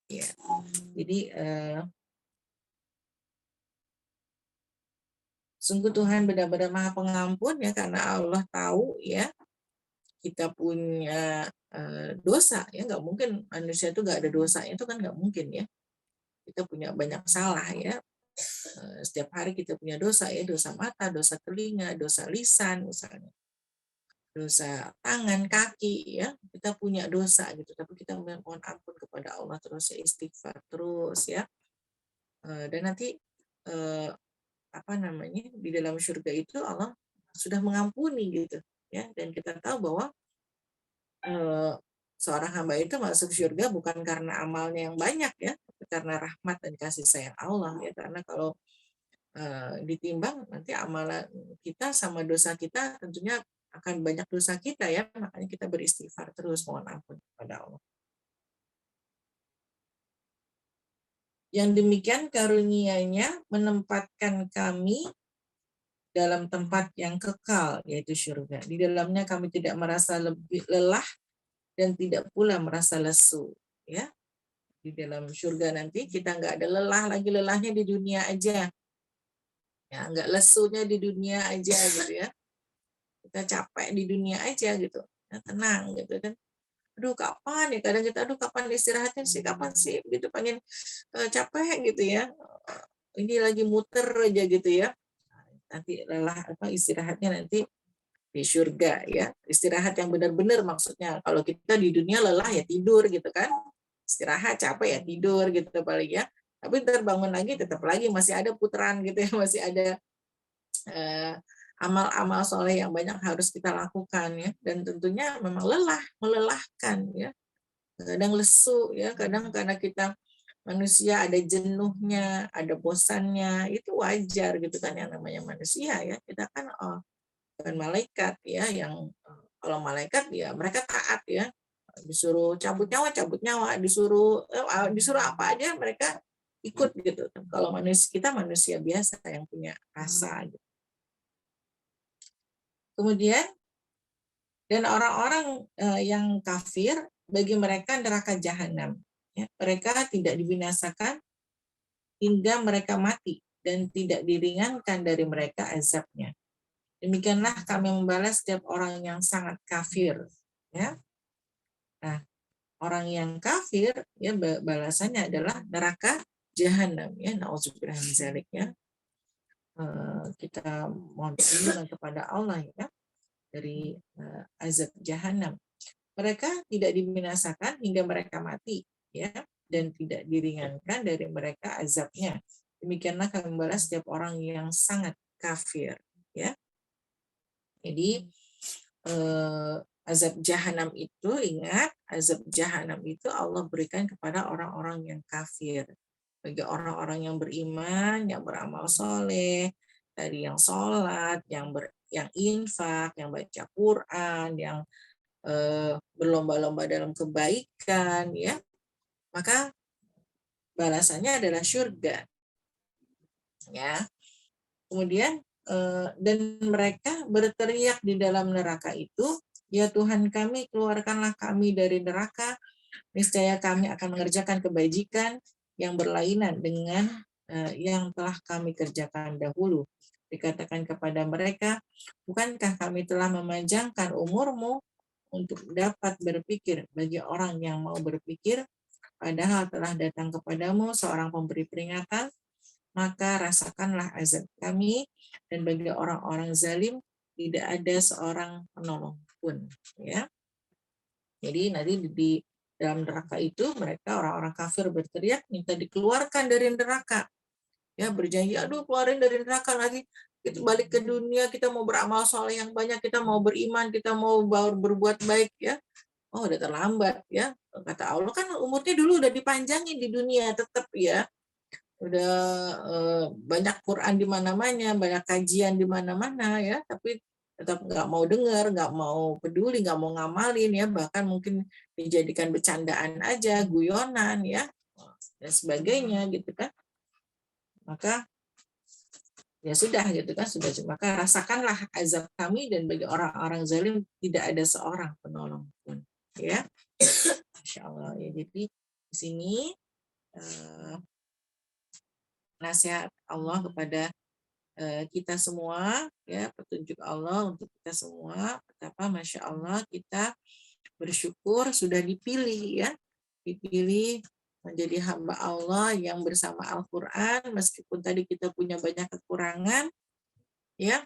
Ya, jadi sungguh Tuhan benar-benar Maha Pengampun ya, karena Allah tahu ya kita punya dosa ya, nggak mungkin manusia itu nggak ada dosa, itu kan nggak mungkin ya. Kita punya banyak salah ya. Setiap hari kita punya dosa ya, dosa mata, dosa telinga, dosa lisan misalnya, dosa tangan, kaki ya, kita punya dosa gitu, tapi kita mohon ampun kepada Allah terus ya, istighfar terus ya. Dan nanti di dalam surga itu Allah sudah mengampuni gitu ya, dan kita tahu bahwa seorang hamba itu masuk surga bukan karena amalnya yang banyak ya, tapi karena rahmat dan kasih sayang Allah ya. Karena kalau ditimbang nanti amalan kita sama dosa kita, tentunya akan banyak dosa kita ya, makanya kita beristighfar terus, mohon ampun kepada Allah. Yang demikian karunia-Nya menempatkan kami dalam tempat yang kekal, yaitu surga. Di dalamnya kami tidak merasa lebih lelah dan tidak pula merasa lesu. Ya, di dalam surga nanti kita nggak ada lelah lagi, lelahnya di dunia aja. Ya, nggak lesunya di dunia aja gitu ya. Kita capek di dunia aja gitu. Ya, tenang gitu kan. Aduh kapan ya, kadang kita aduh kapan istirahatnya sih, kapan sih gitu, pengen capek gitu ya. Ini lagi muter aja gitu ya. Nanti lelah istirahatnya nanti di surga ya. Istirahat yang benar-benar maksudnya. Kalau kita di dunia lelah ya tidur gitu kan. Istirahat capek ya tidur gitu paling ya. Tapi terbangun lagi tetap lagi masih ada putaran gitu ya, masih ada amal-amal soleh yang banyak harus kita lakukan ya. Dan tentunya memang melelahkan ya. Kadang lesu ya, kadang karena kita manusia ada jenuhnya, ada bosannya, itu wajar gitu kan, yang namanya manusia ya. Kita kan bukan malaikat ya, yang kalau malaikat ya mereka taat ya, disuruh cabut nyawa, disuruh apa aja mereka ikut gitu. Kalau manusia, kita manusia biasa yang punya rasa gitu. Kemudian dan orang-orang yang kafir, bagi mereka neraka jahanam. Ya, mereka tidak dibinasakan hingga mereka mati dan tidak diringankan dari mereka azabnya. Demikianlah kami membalas setiap orang yang sangat kafir. Ya, nah orang yang kafir ya balasannya adalah neraka jahanam. Ya, nauzubillah min dzalik ya. Kita mohon perlindungan kepada Allah ya dari azab jahanam. Mereka tidak dibinasakan hingga mereka mati, ya, dan tidak diringankan dari mereka azabnya. Demikianlah kami membalas setiap orang yang sangat kafir, ya. Jadi azab jahanam itu, ingat, azab jahanam itu Allah berikan kepada orang-orang yang kafir. Bagi orang-orang yang beriman, yang beramal soleh, dari yang sholat, yang infak, yang baca Quran, yang berlomba-lomba dalam kebaikan, ya, maka balasannya adalah surga, ya. Kemudian dan mereka berteriak di dalam neraka itu, ya Tuhan kami, keluarkanlah kami dari neraka, niscaya kami akan mengerjakan kebajikan yang berlainan dengan yang telah kami kerjakan dahulu. Dikatakan kepada mereka, bukankah kami telah memanjangkan umurmu untuk dapat berpikir bagi orang yang mau berpikir, padahal telah datang kepadamu seorang pemberi peringatan, maka rasakanlah azab kami, dan bagi orang-orang zalim tidak ada seorang penolong pun. Ya. Jadi nanti di dalam neraka itu mereka orang-orang kafir berteriak minta dikeluarkan dari neraka. Ya, berjanji, aduh keluarin dari neraka lagi, kita balik ke dunia, kita mau beramal soleh yang banyak, kita mau beriman, kita mau berbuat baik ya. Oh, udah terlambat ya. Kata Allah kan umurnya dulu udah dipanjangin di dunia tetap ya. Udah banyak Quran di mana-mana, banyak kajian di mana-mana ya, tapi tetap nggak mau dengar, nggak mau peduli, nggak mau ngamalin ya, bahkan mungkin dijadikan bercandaan aja, guyonan ya, dan sebagainya gitu kan. Maka ya sudah gitu kan, sudah, maka rasakanlah azab kami, dan bagi orang-orang zalim tidak ada seorang penolong pun, ya. Masya Allah ya. Jadi di sini nasihat Allah kepada kita semua ya, petunjuk Allah untuk kita semua, betapa Masya Allah kita bersyukur sudah dipilih ya, dipilih menjadi hamba Allah yang bersama Al-Quran, meskipun tadi kita punya banyak kekurangan, ya,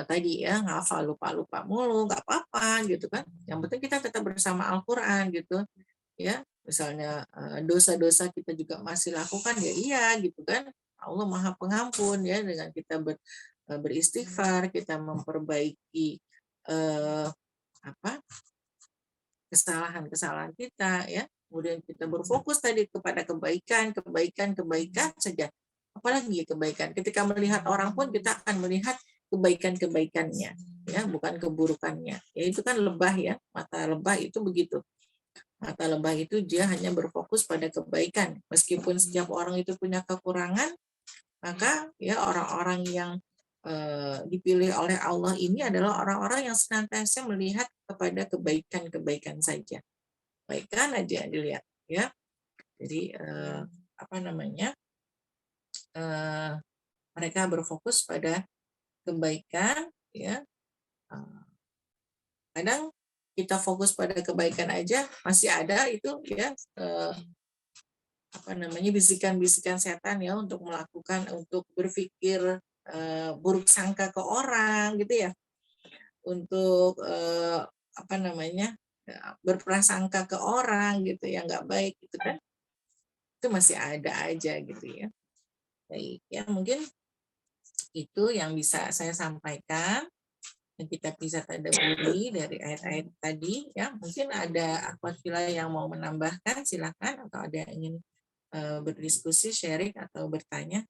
tadi ya, ngafal lupa-lupa mulu, nggak apa-apa gitu kan, yang penting kita tetap bersama Al-Quran gitu, ya, misalnya dosa-dosa kita juga masih lakukan, ya iya gitu kan, Allah Maha Pengampun ya, dengan kita beristighfar, kita memperbaiki kesalahan-kesalahan kita ya, kemudian kita berfokus tadi kepada kebaikan saja, apalagi kebaikan. Ketika melihat orang pun kita akan melihat kebaikan-kebaikannya ya, bukan keburukannya. Ya itu kan lebah ya, mata lebah itu begitu. Mata lebah itu dia hanya berfokus pada kebaikan. Meskipun setiap orang itu punya kekurangan, maka ya orang-orang yang dipilih oleh Allah ini adalah orang-orang yang senantiasa melihat kepada kebaikan-kebaikan saja. Kebaikan aja dilihat ya. Jadi apa namanya? Mereka berfokus pada kebaikan ya. Kadang kita fokus pada kebaikan aja masih ada itu ya apa namanya bisikan-bisikan setan ya untuk berpikir buruk sangka ke orang gitu ya, untuk apa namanya berprasangka ke orang gitu yang nggak baik gitu kan, itu masih ada aja gitu ya. Baik ya, mungkin itu yang bisa saya sampaikan. Kita bisa tadabburi dari ayat-ayat tadi ya. Mungkin ada akhwat fillah yang mau menambahkan, silakan, atau ada yang ingin berdiskusi, sharing atau bertanya.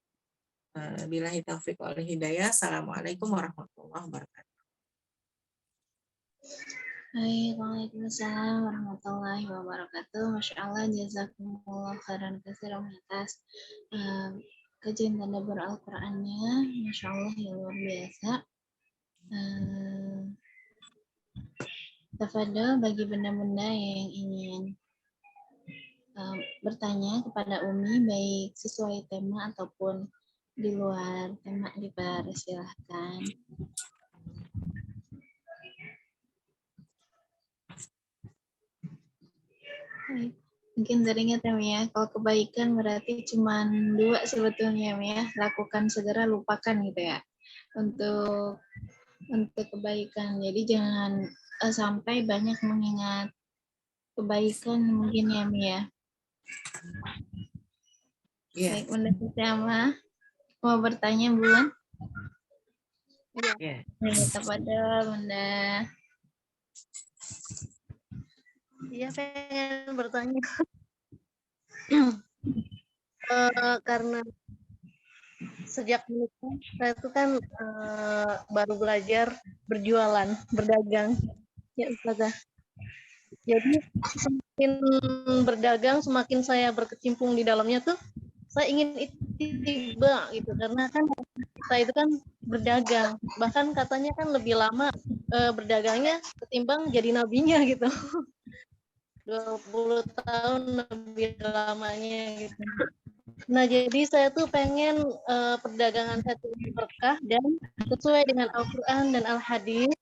Billahi taufiq wal hidayah. Assalamualaikum warahmatullahi wabarakatuh. Baik, waalaikumsalam warahmatullahi wabarakatuh. Masya Allah, jazakumullah khairan katsiran atas kajian tadabbur Al-Qur'annya. Masya Allah, ya luar biasa. Tafadhol bagi benda-benda yang ingin bertanya kepada Umi, baik sesuai tema ataupun di luar tema, dipersilahkan. Baik. Mungkin teringat ya, Mia, kalau kebaikan berarti cuma 2 sebetulnya, Mia. Lakukan segera, lupakan gitu ya. Untuk kebaikan. Jadi jangan sampai banyak mengingat kebaikan mungkin ya, Mia. Yeah. Baik, Bunda Syama. Mau bertanya, Bun? Iya. Ya, kepada Bunda. Iya, pengen bertanya. Karena sejak menikah saya itu kan baru belajar berjualan, berdagang, ya Ustazah. Jadi semakin berdagang, semakin saya berkecimpung di dalamnya tuh, saya ingin ittiba gitu, karena kan saya itu kan berdagang, bahkan katanya kan lebih lama berdagangnya ketimbang jadi nabinya gitu. 20 tahun lebih lamanya gitu. Nah, jadi saya tuh pengen perdagangan saya tuh berkah dan sesuai dengan Al-Quran dan Al-Hadis.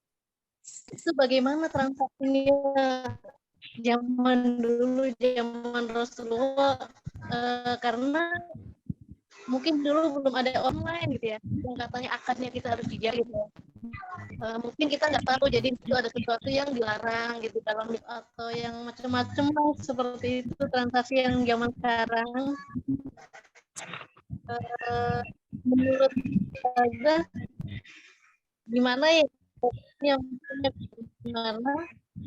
Itu bagaimana transaksinya zaman dulu, zaman Rasulullah, karena mungkin dulu belum ada online gitu ya, yang katanya akadnya kita harus dijaga gitu. Mungkin kita nggak tahu, jadi itu ada sesuatu yang dilarang gitu dalam atau yang macam-macam seperti itu transaksi yang zaman sekarang. Menurut saya gimana ya yang gimana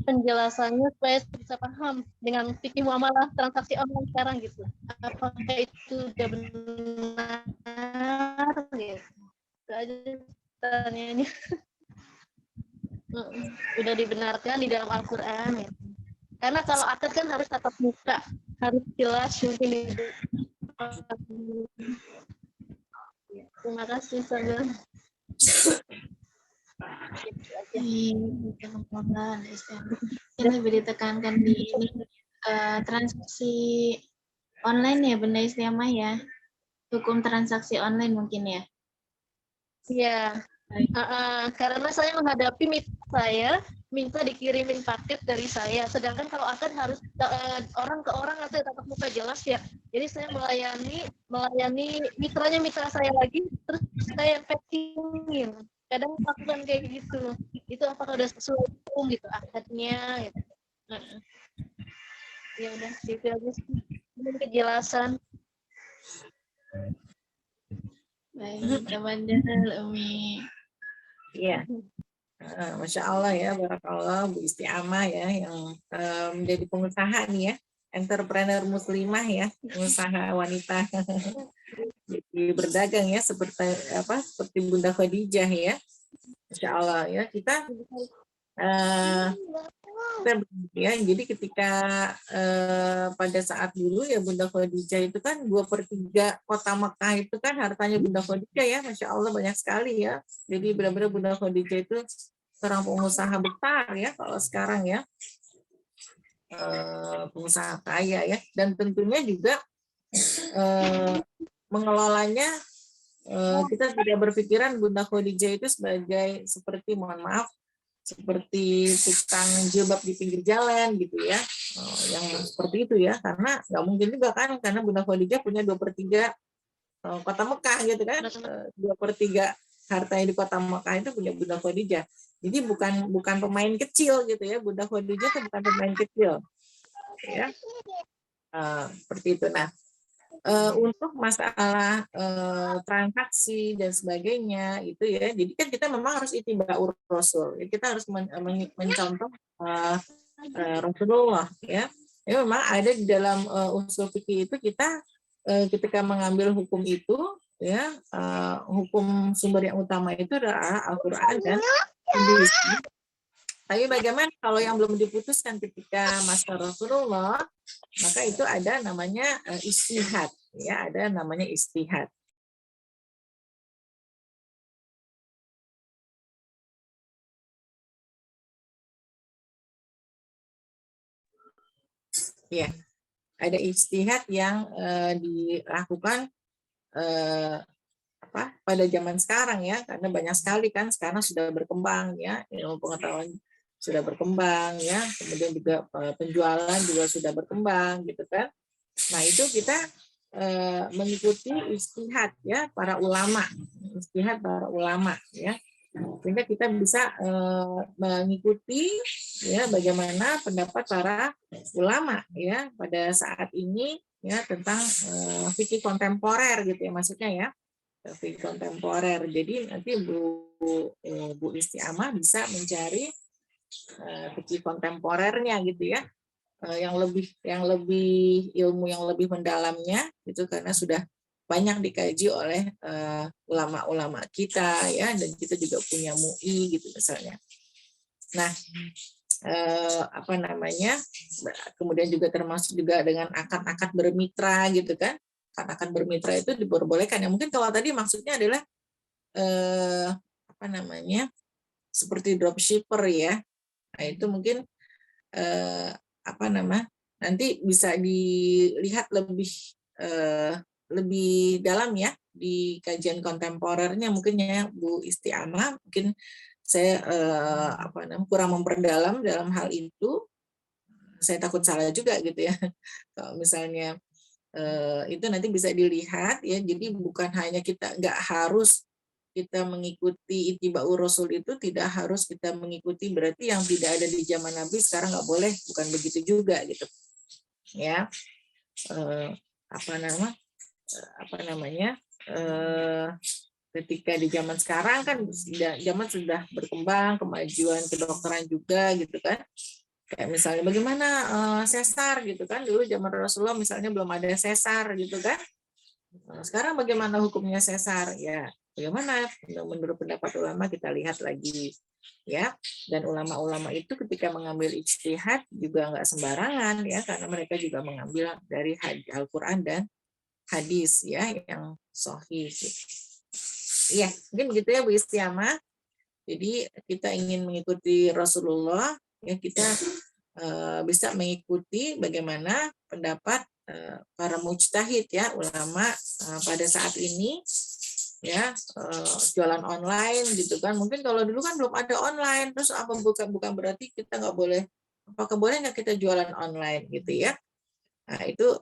penjelasannya supaya bisa paham dengan fikih muamalah transaksi online sekarang gitu, apakah itu udah benar gitu. Itu aja pertanyaannya. Udah dibenarkan di dalam Al-Quran ya. Karena kalau akad kan harus tatap muka, harus jelas mungkin itu. Terima kasih Ustazah. Ini lebih ditekankan di ini transaksi online ya Bunda Istiamah ya, hukum transaksi online mungkin ya. Iya. Karena saya menghadapi mitra saya minta dikirimin paket dari saya, sedangkan kalau akad harus orang ke orang atau tatap muka jelas ya. Jadi saya melayani mitra saya lagi, terus saya packingin. Kadang lakukan kayak gitu. Itu apakah udah sesuai hukum gitu akadnya gitu. Ya udah gitu aja sih. Ini kejelasan. Baik, kepada Umi. Iya. Masya Allah ya, barakallah Bu Istiamah ya, yang menjadi pengusaha nih ya, entrepreneur muslimah ya, pengusaha wanita. Jadi berdagang ya, seperti Bunda Khadijah ya. Masya Allah ya, kita Ya, jadi ketika pada saat dulu ya Bunda Khadijah itu kan 2/3 kota Mekah itu kan hartanya Bunda Khadijah ya, Masya Allah banyak sekali ya. Jadi benar-benar Bunda Khadijah itu seorang pengusaha besar ya kalau sekarang ya, pengusaha kaya ya, dan tentunya juga mengelolanya kita tidak berpikiran Bunda Khadijah itu sebagai seperti mohon maaf seperti tukang jilbab di pinggir jalan gitu ya, yang seperti itu ya, karena nggak mungkin juga kan, karena Bunda Khadijah punya 2/3 kota Mekah gitu kan, 2/3 hartanya di kota Mekah itu punya Bunda Khadijah. Jadi bukan pemain kecil gitu ya, Bunda Khadijah itu bukan pemain kecil ya, seperti itu. Nah, untuk masalah transaksi dan sebagainya itu ya, jadi kan kita memang harus ittiba'ur rasul, kita harus mencontoh Rasulullah ya. Ya memang ada di dalam usul fikih itu kita ketika mengambil hukum itu ya, hukum sumber yang utama itu adalah Al-Qur'an dan hadis. Tapi bagaimana kalau yang belum diputuskan ketika masa Rasulullah, maka itu ada namanya ijtihad ya, ada namanya ijtihad. Ya, ada ijtihad yang dilakukan pada zaman sekarang ya, karena banyak sekali kan sekarang sudah berkembang ya, ilmu pengetahuan sudah berkembang ya, kemudian juga penjualan juga sudah berkembang gitu kan. Nah itu kita mengikuti ijtihad ya para ulama, ijtihad para ulama ya, sehingga kita bisa mengikuti ya bagaimana pendapat para ulama ya pada saat ini ya tentang fikih kontemporer gitu ya maksudnya ya, fikih kontemporer. Jadi nanti Bu Istiamah bisa mencari fikih kontemporernya gitu ya, yang lebih ilmu yang lebih mendalamnya itu, karena sudah banyak dikaji oleh ulama-ulama kita ya, dan kita juga punya MUI gitu misalnya. Nah, apa namanya, kemudian juga termasuk juga dengan akad-akad bermitra gitu kan. Akad-akad bermitra itu diperbolehkan ya. Mungkin kalau tadi maksudnya adalah apa namanya, seperti dropshipper ya. Nah, itu mungkin apa nama, nanti bisa dilihat lebih dalam ya di kajian kontemporernya mungkin ya Bu Istiamah. Mungkin saya apa namanya kurang memperdalam dalam hal itu. Saya takut salah juga gitu ya. Kalau misalnya itu nanti bisa dilihat ya. Jadi bukan hanya kita, nggak harus kita mengikuti ittiba'ur rasul, itu tidak harus kita mengikuti berarti yang tidak ada di zaman Nabi sekarang nggak boleh, bukan begitu juga gitu ya. Apa namanya ketika di zaman sekarang kan zaman sudah berkembang, kemajuan kedokteran juga gitu kan. Kayak misalnya bagaimana sesar gitu kan, dulu zaman Rasulullah misalnya belum ada sesar gitu kan. Sekarang bagaimana hukumnya sesar ya, bagaimana menurut pendapat ulama kita lihat lagi ya. Dan ulama-ulama itu ketika mengambil ijtihad juga nggak sembarangan ya, karena mereka juga mengambil dari Al-Quran dan hadis ya yang sahih. Iya, mungkin begitu ya Bu Istiamah. Jadi kita ingin mengikuti Rasulullah ya, kita bisa mengikuti bagaimana pendapat para mujtahid ya, ulama pada saat ini ya, jualan online gitu kan. Mungkin kalau dulu kan belum ada online, terus apa bukan berarti kita nggak boleh, apakah boleh nggak kita jualan online gitu ya. Nah itu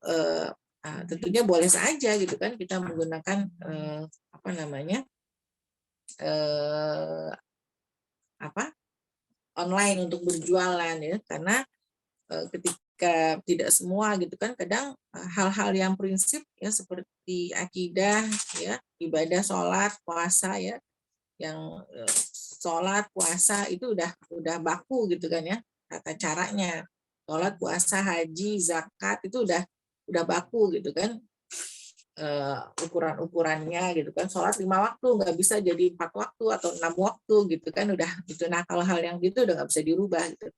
tentunya boleh saja gitu kan, kita menggunakan apa namanya online untuk berjualan ya, karena ketika tidak semua gitu kan, kadang hal-hal yang prinsip ya seperti akidah ya, ibadah sholat puasa ya, yang sholat puasa itu udah baku gitu kan ya, tata caranya sholat puasa haji zakat itu udah baku gitu kan. ukuran-ukurannya gitu kan. Sholat 5 waktu nggak bisa jadi 4 waktu atau 6 waktu gitu kan, udah gitu. Nah kalau hal yang gitu udah nggak bisa dirubah gitu.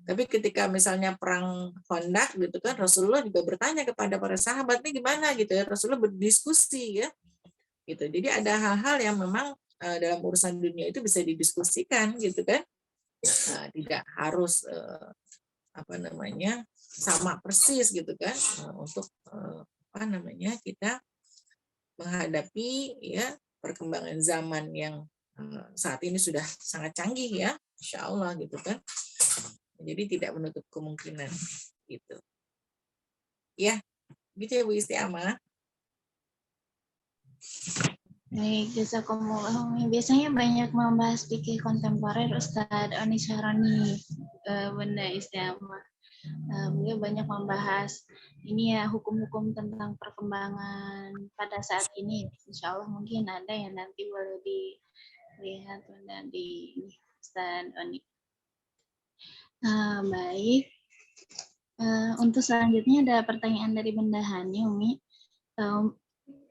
Tapi ketika misalnya perang Khandaq gitu kan, Rasulullah juga bertanya kepada para sahabat nih gimana gitu ya, Rasulullah berdiskusi ya gitu. Jadi ada hal-hal yang memang dalam urusan dunia itu bisa didiskusikan gitu kan. Tidak harus apa namanya sama persis gitu kan, untuk apa namanya kita menghadapi ya perkembangan zaman yang saat ini sudah sangat canggih ya, insya Allah gitu kan. Jadi tidak menutup kemungkinan gitu. Ya, gitu ya Bu Istiamah. Baik, jazakumullah. Biasanya banyak membahas fikih kontemporer Ustadz Oni Syaroni, Bunda Istiamah. Beliau banyak membahas ini ya hukum-hukum tentang perkembangan pada saat ini. Insya Allah mungkin ada yang nanti boleh dilihat Bunda di Ustadz Oni. Baik. Untuk selanjutnya ada pertanyaan dari Bunda Hani, Umi.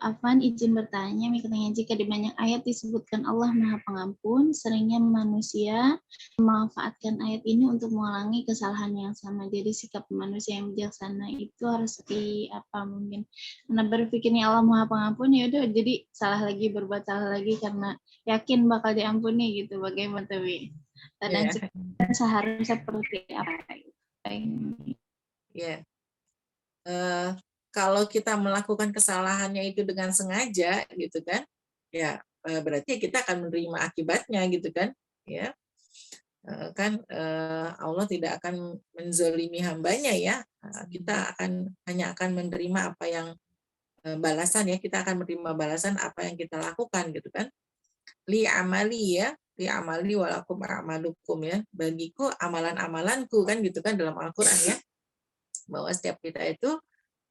Afwan izin bertanya, mikirnya jika di banyak ayat disebutkan Allah Maha Pengampun, seringnya manusia memanfaatkan ayat ini untuk mengulangi kesalahan yang sama. Jadi sikap manusia yang bijaksana itu harus seperti apa mungkin? Karena berpikirnya Allah Maha Pengampun, ya udah jadi salah lagi, berbuat salah lagi karena yakin bakal diampuni gitu. Bagaimana tuh, dan seharusnya seperti apa? Ya. Kalau kita melakukan kesalahannya itu dengan sengaja gitu kan, ya berarti kita akan menerima akibatnya gitu kan, ya kan Allah tidak akan menzolimi hambanya ya, kita hanya akan menerima apa yang balasan ya, kita akan menerima balasan apa yang kita lakukan gitu kan. Li amali ya, li amali walakum amalukum ya, bagiku amalan-amalanku kan gitu kan dalam Al-Qur'an ya, bahwa setiap kita itu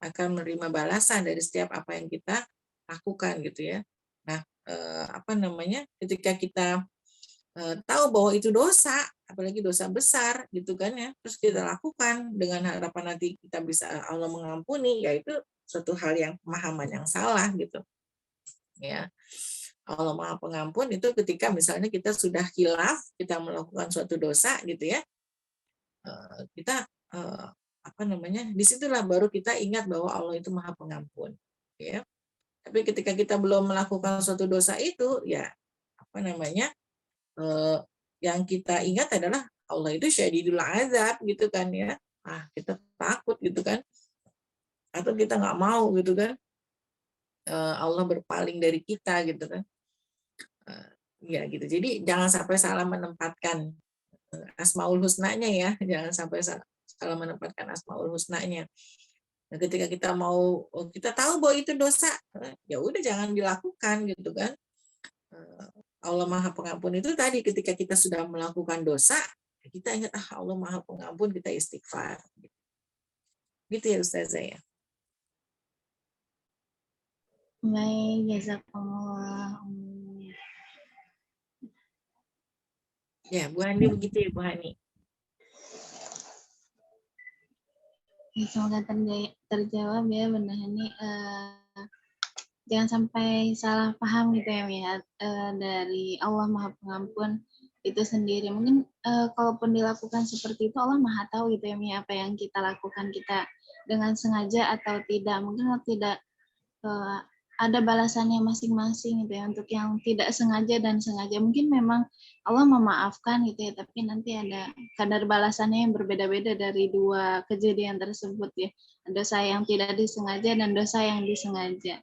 akan menerima balasan dari setiap apa yang kita lakukan gitu ya. Nah, apa namanya? Ketika kita tahu bahwa itu dosa, apalagi dosa besar gitu kan ya, terus kita lakukan dengan harapan nanti kita bisa Allah mengampuni, yaitu suatu hal yang pemahaman yang salah gitu. Ya. Allah Maha Pengampun itu ketika misalnya kita sudah khilaf, kita melakukan suatu dosa gitu ya. Kita apa namanya, disitulah baru kita ingat bahwa Allah itu Maha Pengampun ya. Tapi ketika kita belum melakukan suatu dosa itu ya apa namanya, yang kita ingat adalah Allah itu syadidul azab gitu kan ya, kita takut gitu kan, atau kita nggak mau gitu kan, Allah berpaling dari kita gitu kan, ya gitu. Jadi jangan sampai salah menempatkan Asmaul Husnanya ya, jangan sampai salah menempatkan Asmaul Husnanya. Nah, ketika kita kita tahu bahwa itu dosa, ya udah jangan dilakukan gitu kan. Allah Maha Pengampun itu tadi ketika kita sudah melakukan dosa, kita ingat Allah Maha Pengampun, kita istighfar. Gitu ya Ustazah ya. Baik, jazakumullah. Ya, Bu Hani begitu ya Bu Hani. Semoga terjawab ya Bunda Hani. Jangan sampai salah paham gitu ya, dari Allah Maha Pengampun itu sendiri. Mungkin kalaupun dilakukan seperti itu Allah Maha tahu gitu ya apa yang kita lakukan, kita dengan sengaja atau tidak. Mungkin tidak ada balasannya masing-masing gitu ya, untuk yang tidak sengaja dan sengaja. Mungkin memang Allah memaafkan gitu ya, tapi nanti ada kadar balasannya yang berbeda-beda dari dua kejadian tersebut ya. Dosa yang tidak disengaja dan dosa yang disengaja.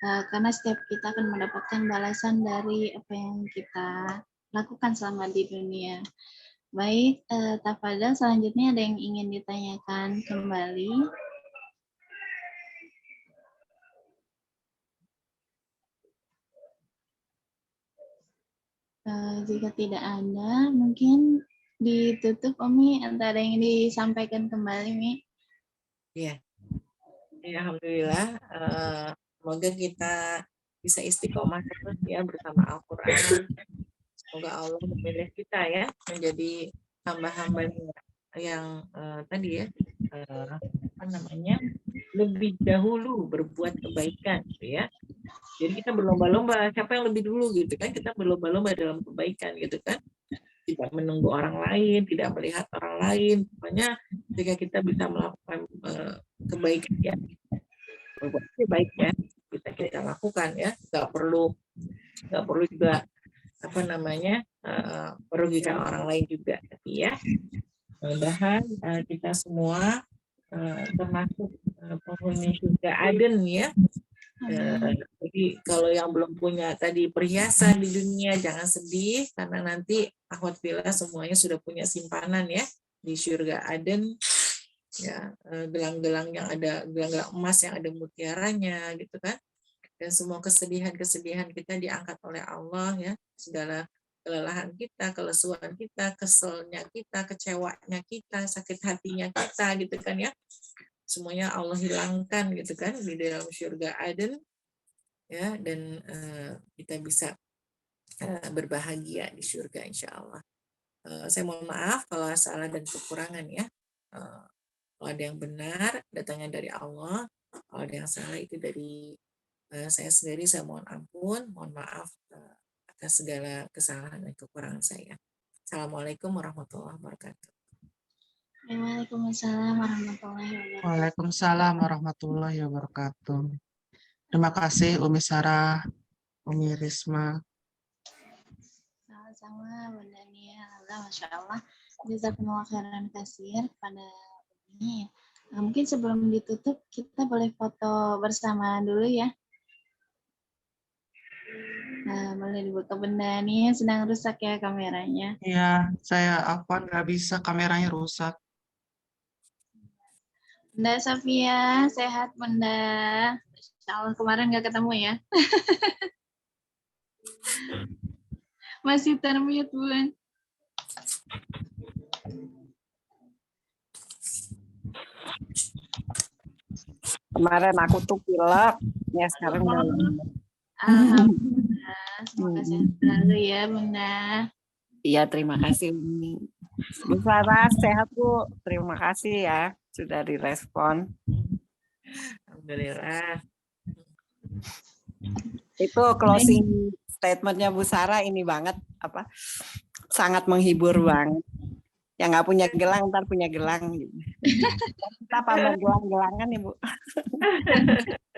Karena setiap kita akan mendapatkan balasan dari apa yang kita lakukan selama di dunia. Baik, Tafadhal, selanjutnya ada yang ingin ditanyakan kembali? Jika tidak ada, mungkin ditutup, Umi. Antara yang disampaikan kembali, Mi. Ya, alhamdulillah. Semoga kita bisa istiqomah terus ya bersama Al-Quran. Semoga Allah memilih kita ya menjadi hamba-hambanya yang tadi ya apa namanya lebih dahulu berbuat kebaikan, gitu ya. Jadi kita berlomba-lomba siapa yang lebih dulu gitu kan, kita berlomba-lomba dalam kebaikan gitu kan. Tidak menunggu orang lain, tidak melihat orang lain. Pokoknya ketika kita bisa melakukan kebaikan ya, berbuat baik ya, kita lakukan ya, nggak perlu juga apa namanya merugikan orang lain juga, tapi ya mudah-mudahan kita semua termasuk penghuni surga Aden ya. Jadi kalau yang belum punya tadi perhiasan di dunia jangan sedih karena nanti akhwat fillah semuanya sudah punya simpanan ya di surga Aden ya, gelang-gelang yang ada gelang-gelang emas yang ada mutiaranya gitu kan, dan semua kesedihan-kesedihan kita diangkat oleh Allah ya, segala kelelahan kita, kelesuan kita, keselnya kita, kecewanya kita, sakit hatinya kita gitu kan ya, semuanya Allah hilangkan gitu kan di dalam surga Aden ya, dan kita bisa berbahagia di surga insya Allah. Saya mohon maaf kalau salah dan kekurangan ya. Kalau ada yang benar datangnya dari Allah, kalau ada yang salah itu dari saya sendiri. Saya mohon ampun, mohon maaf atas segala kesalahan dan kekurangan saya. Assalamualaikum warahmatullahi wabarakatuh. Waalaikumsalam warahmatullahi wabarakatuh. Waalaikumsalam warahmatullahi wabarakatuh. Terima kasih Umi Sarah, Umi Risma. Sama-sama Bunda Nia, Masya Allah. Jazakumullah khairan katsir pada ini. Mungkin sebelum ditutup kita boleh foto bersama dulu ya. Nah, boleh dibuka Bunda Nia, sedang rusak ya kameranya. Iya, saya nggak bisa, kameranya rusak. Bunda Safia, sehat Bunda? Insya Allah kemarin nggak ketemu ya. Masih termute Bun. Kemarin aku tuh pilek, ya sekarang udah. Alhamdulillah, semoga sehat selalu ya Bunda. Iya, terima kasih Umi. Bu Sarah, sehat Bu. Terima kasih ya sudah direspon. Alhamdulillah. Itu closing statementnya Bu Sarah ini banget, apa? Sangat menghibur banget. Yang nggak punya gelang ntar punya gelang. Gitu. Kita pamer gelang-gelangan nih Bu.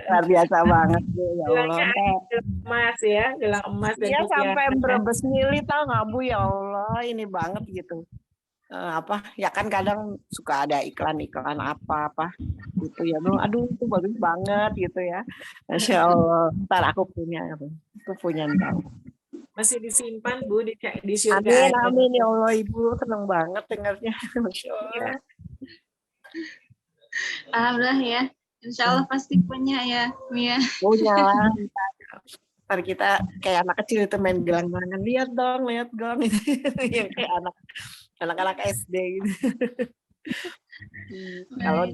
Luar biasa banget Bu, ya Allah. Gelang emas ya, gelang emas dan Iya mutiara. sampai berebes mili tau nggak Bu, ya Allah ini banget gitu. Apa ya kan kadang suka ada iklan-iklan apa gitu ya, aduh itu bagus banget gitu ya, Masya Allah. Ntar aku punya ntar. Masih disimpan Bu di surga. Amin ya Allah, Ibu seneng banget dengarnya. Masya Allah. Alhamdulillah ya, Insya Allah pasti punya ya Mia. Punya lah. Ntar kita kayak anak kecil itu main gelang-gelangan, lihat dong yang kayak anak-anak SD gitu. Kalau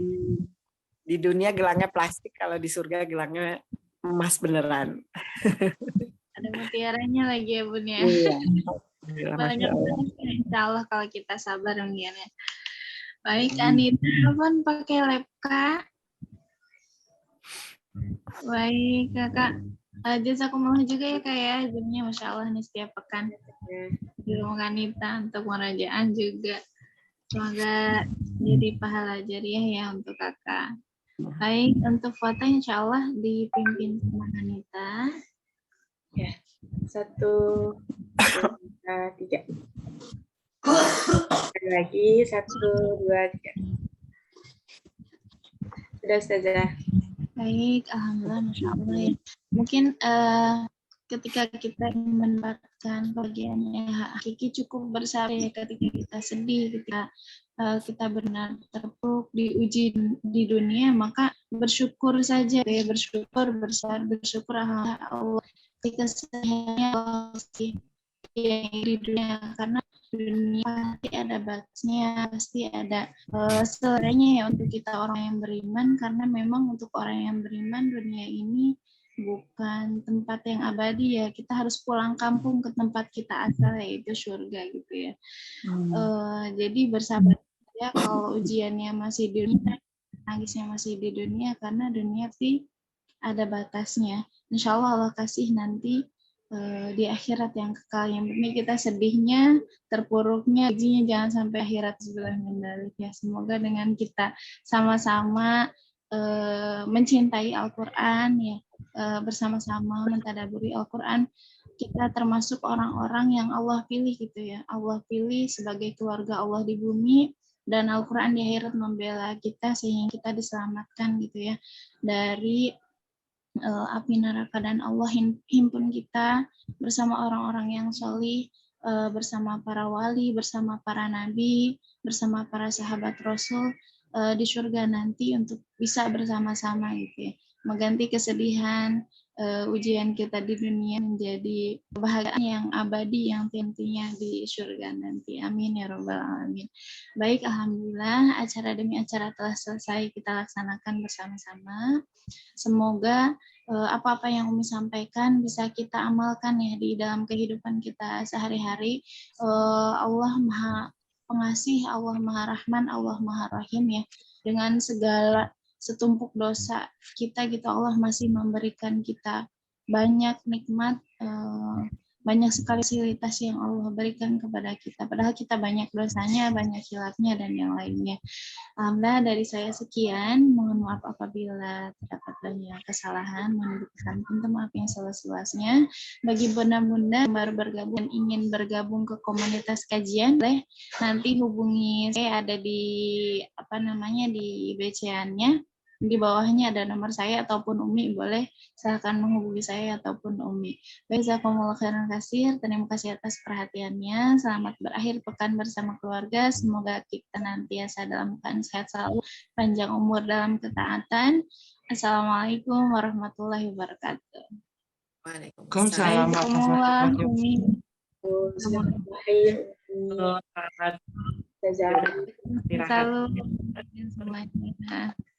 di dunia gelangnya plastik, kalau di surga gelangnya emas beneran. Ada mutiaranya lagi ya Bun ya. Iya. Banyak banget Insya Allah kalau kita sabar ya. Baik Anita, Bun pakai lab Kak. Baik Kakak. Jazakumullah juga ya Kak ya, jamnya Masya Allah nih setiap pekan di rumah Anita untuk pengerjaan juga. Semoga jadi pahala jariah ya untuk Kakak. Baik, untuk foto Insya Allah dipimpin sama Anita. Ya, 1, 2, 3. Lagi 1, 2, 3. Sudah Ustazah. Baik, alhamdulillah, Masya Allah ya. Mungkin ketika kita mendapatkan kebahagiaannya hakiki cukup bersabar ya, ketika kita sedih, ketika kita benar terpuruk diuji di dunia, maka bersyukur saja ya, bersyukur bersabar, bersyukur Allah kesedihannya pasti di dunia, karena dunia pasti ada batasnya, pasti ada seleranya ya untuk kita orang yang beriman, karena memang untuk orang yang beriman dunia ini bukan tempat yang abadi ya, kita harus pulang kampung ke tempat kita asal yaitu surga gitu ya. Jadi bersabar ya, kalau ujiannya masih di dunia nangisnya masih di dunia, karena dunia ada batasnya. Insya Allah Allah kasih nanti di akhirat yang kekal. Yang penting kita sedihnya, terpuruknya, gajinya jangan sampai akhirat sebelah mendalik ya. Semoga dengan kita sama-sama mencintai Al-Quran ya, bersama-sama mentadaburi Al-Quran, kita termasuk orang-orang yang Allah pilih gitu ya. Allah pilih sebagai keluarga Allah di bumi, dan Al-Quran di akhirat membela kita sehingga kita diselamatkan gitu ya dari api neraka, dan Allah himpun kita bersama orang-orang yang sholih, bersama para wali, bersama para nabi, bersama para sahabat Rasul di surga nanti untuk bisa bersama-sama gitu ya, mengganti kesedihan ujian kita di dunia menjadi kebahagiaan yang abadi yang tentunya di surga nanti. Amin ya robbal alamin. Baik, alhamdulillah acara demi acara telah selesai kita laksanakan bersama-sama. Semoga apa-apa yang Umi sampaikan bisa kita amalkan ya di dalam kehidupan kita sehari-hari. Allah Maha Pengasih, Allah Maha Rahman, Allah Maha Rahim ya. Dengan segala setumpuk dosa kita gitu, Allah masih memberikan kita banyak nikmat, banyak sekali fasilitas yang Allah berikan kepada kita. Padahal kita banyak dosanya, banyak khilafnya, dan yang lainnya. Alhamdulillah dari saya sekian. Mohon maaf apabila terdapat banyak kesalahan. Mohon minta maaf yang seluas-luasnya. Bagi bunda-bunda yang baru bergabung dan ingin bergabung ke komunitas kajian, boleh nanti hubungi saya, ada di di BCA-nya. Di bawahnya ada nomor saya ataupun Umi, boleh silakan menghubungi saya ataupun Umi. Baik, jazakumullah khairan katsir. Terima kasih atas perhatiannya. Selamat berakhir pekan bersama keluarga. Semoga kita nantiasa dalam keadaan sehat selalu, panjang umur dalam ketaatan. Assalamualaikum warahmatullahi wabarakatuh. Waalaikumsalam Jazakumullah, warahmatullahi Umi. Selamat istirahat. Selalu semuanya.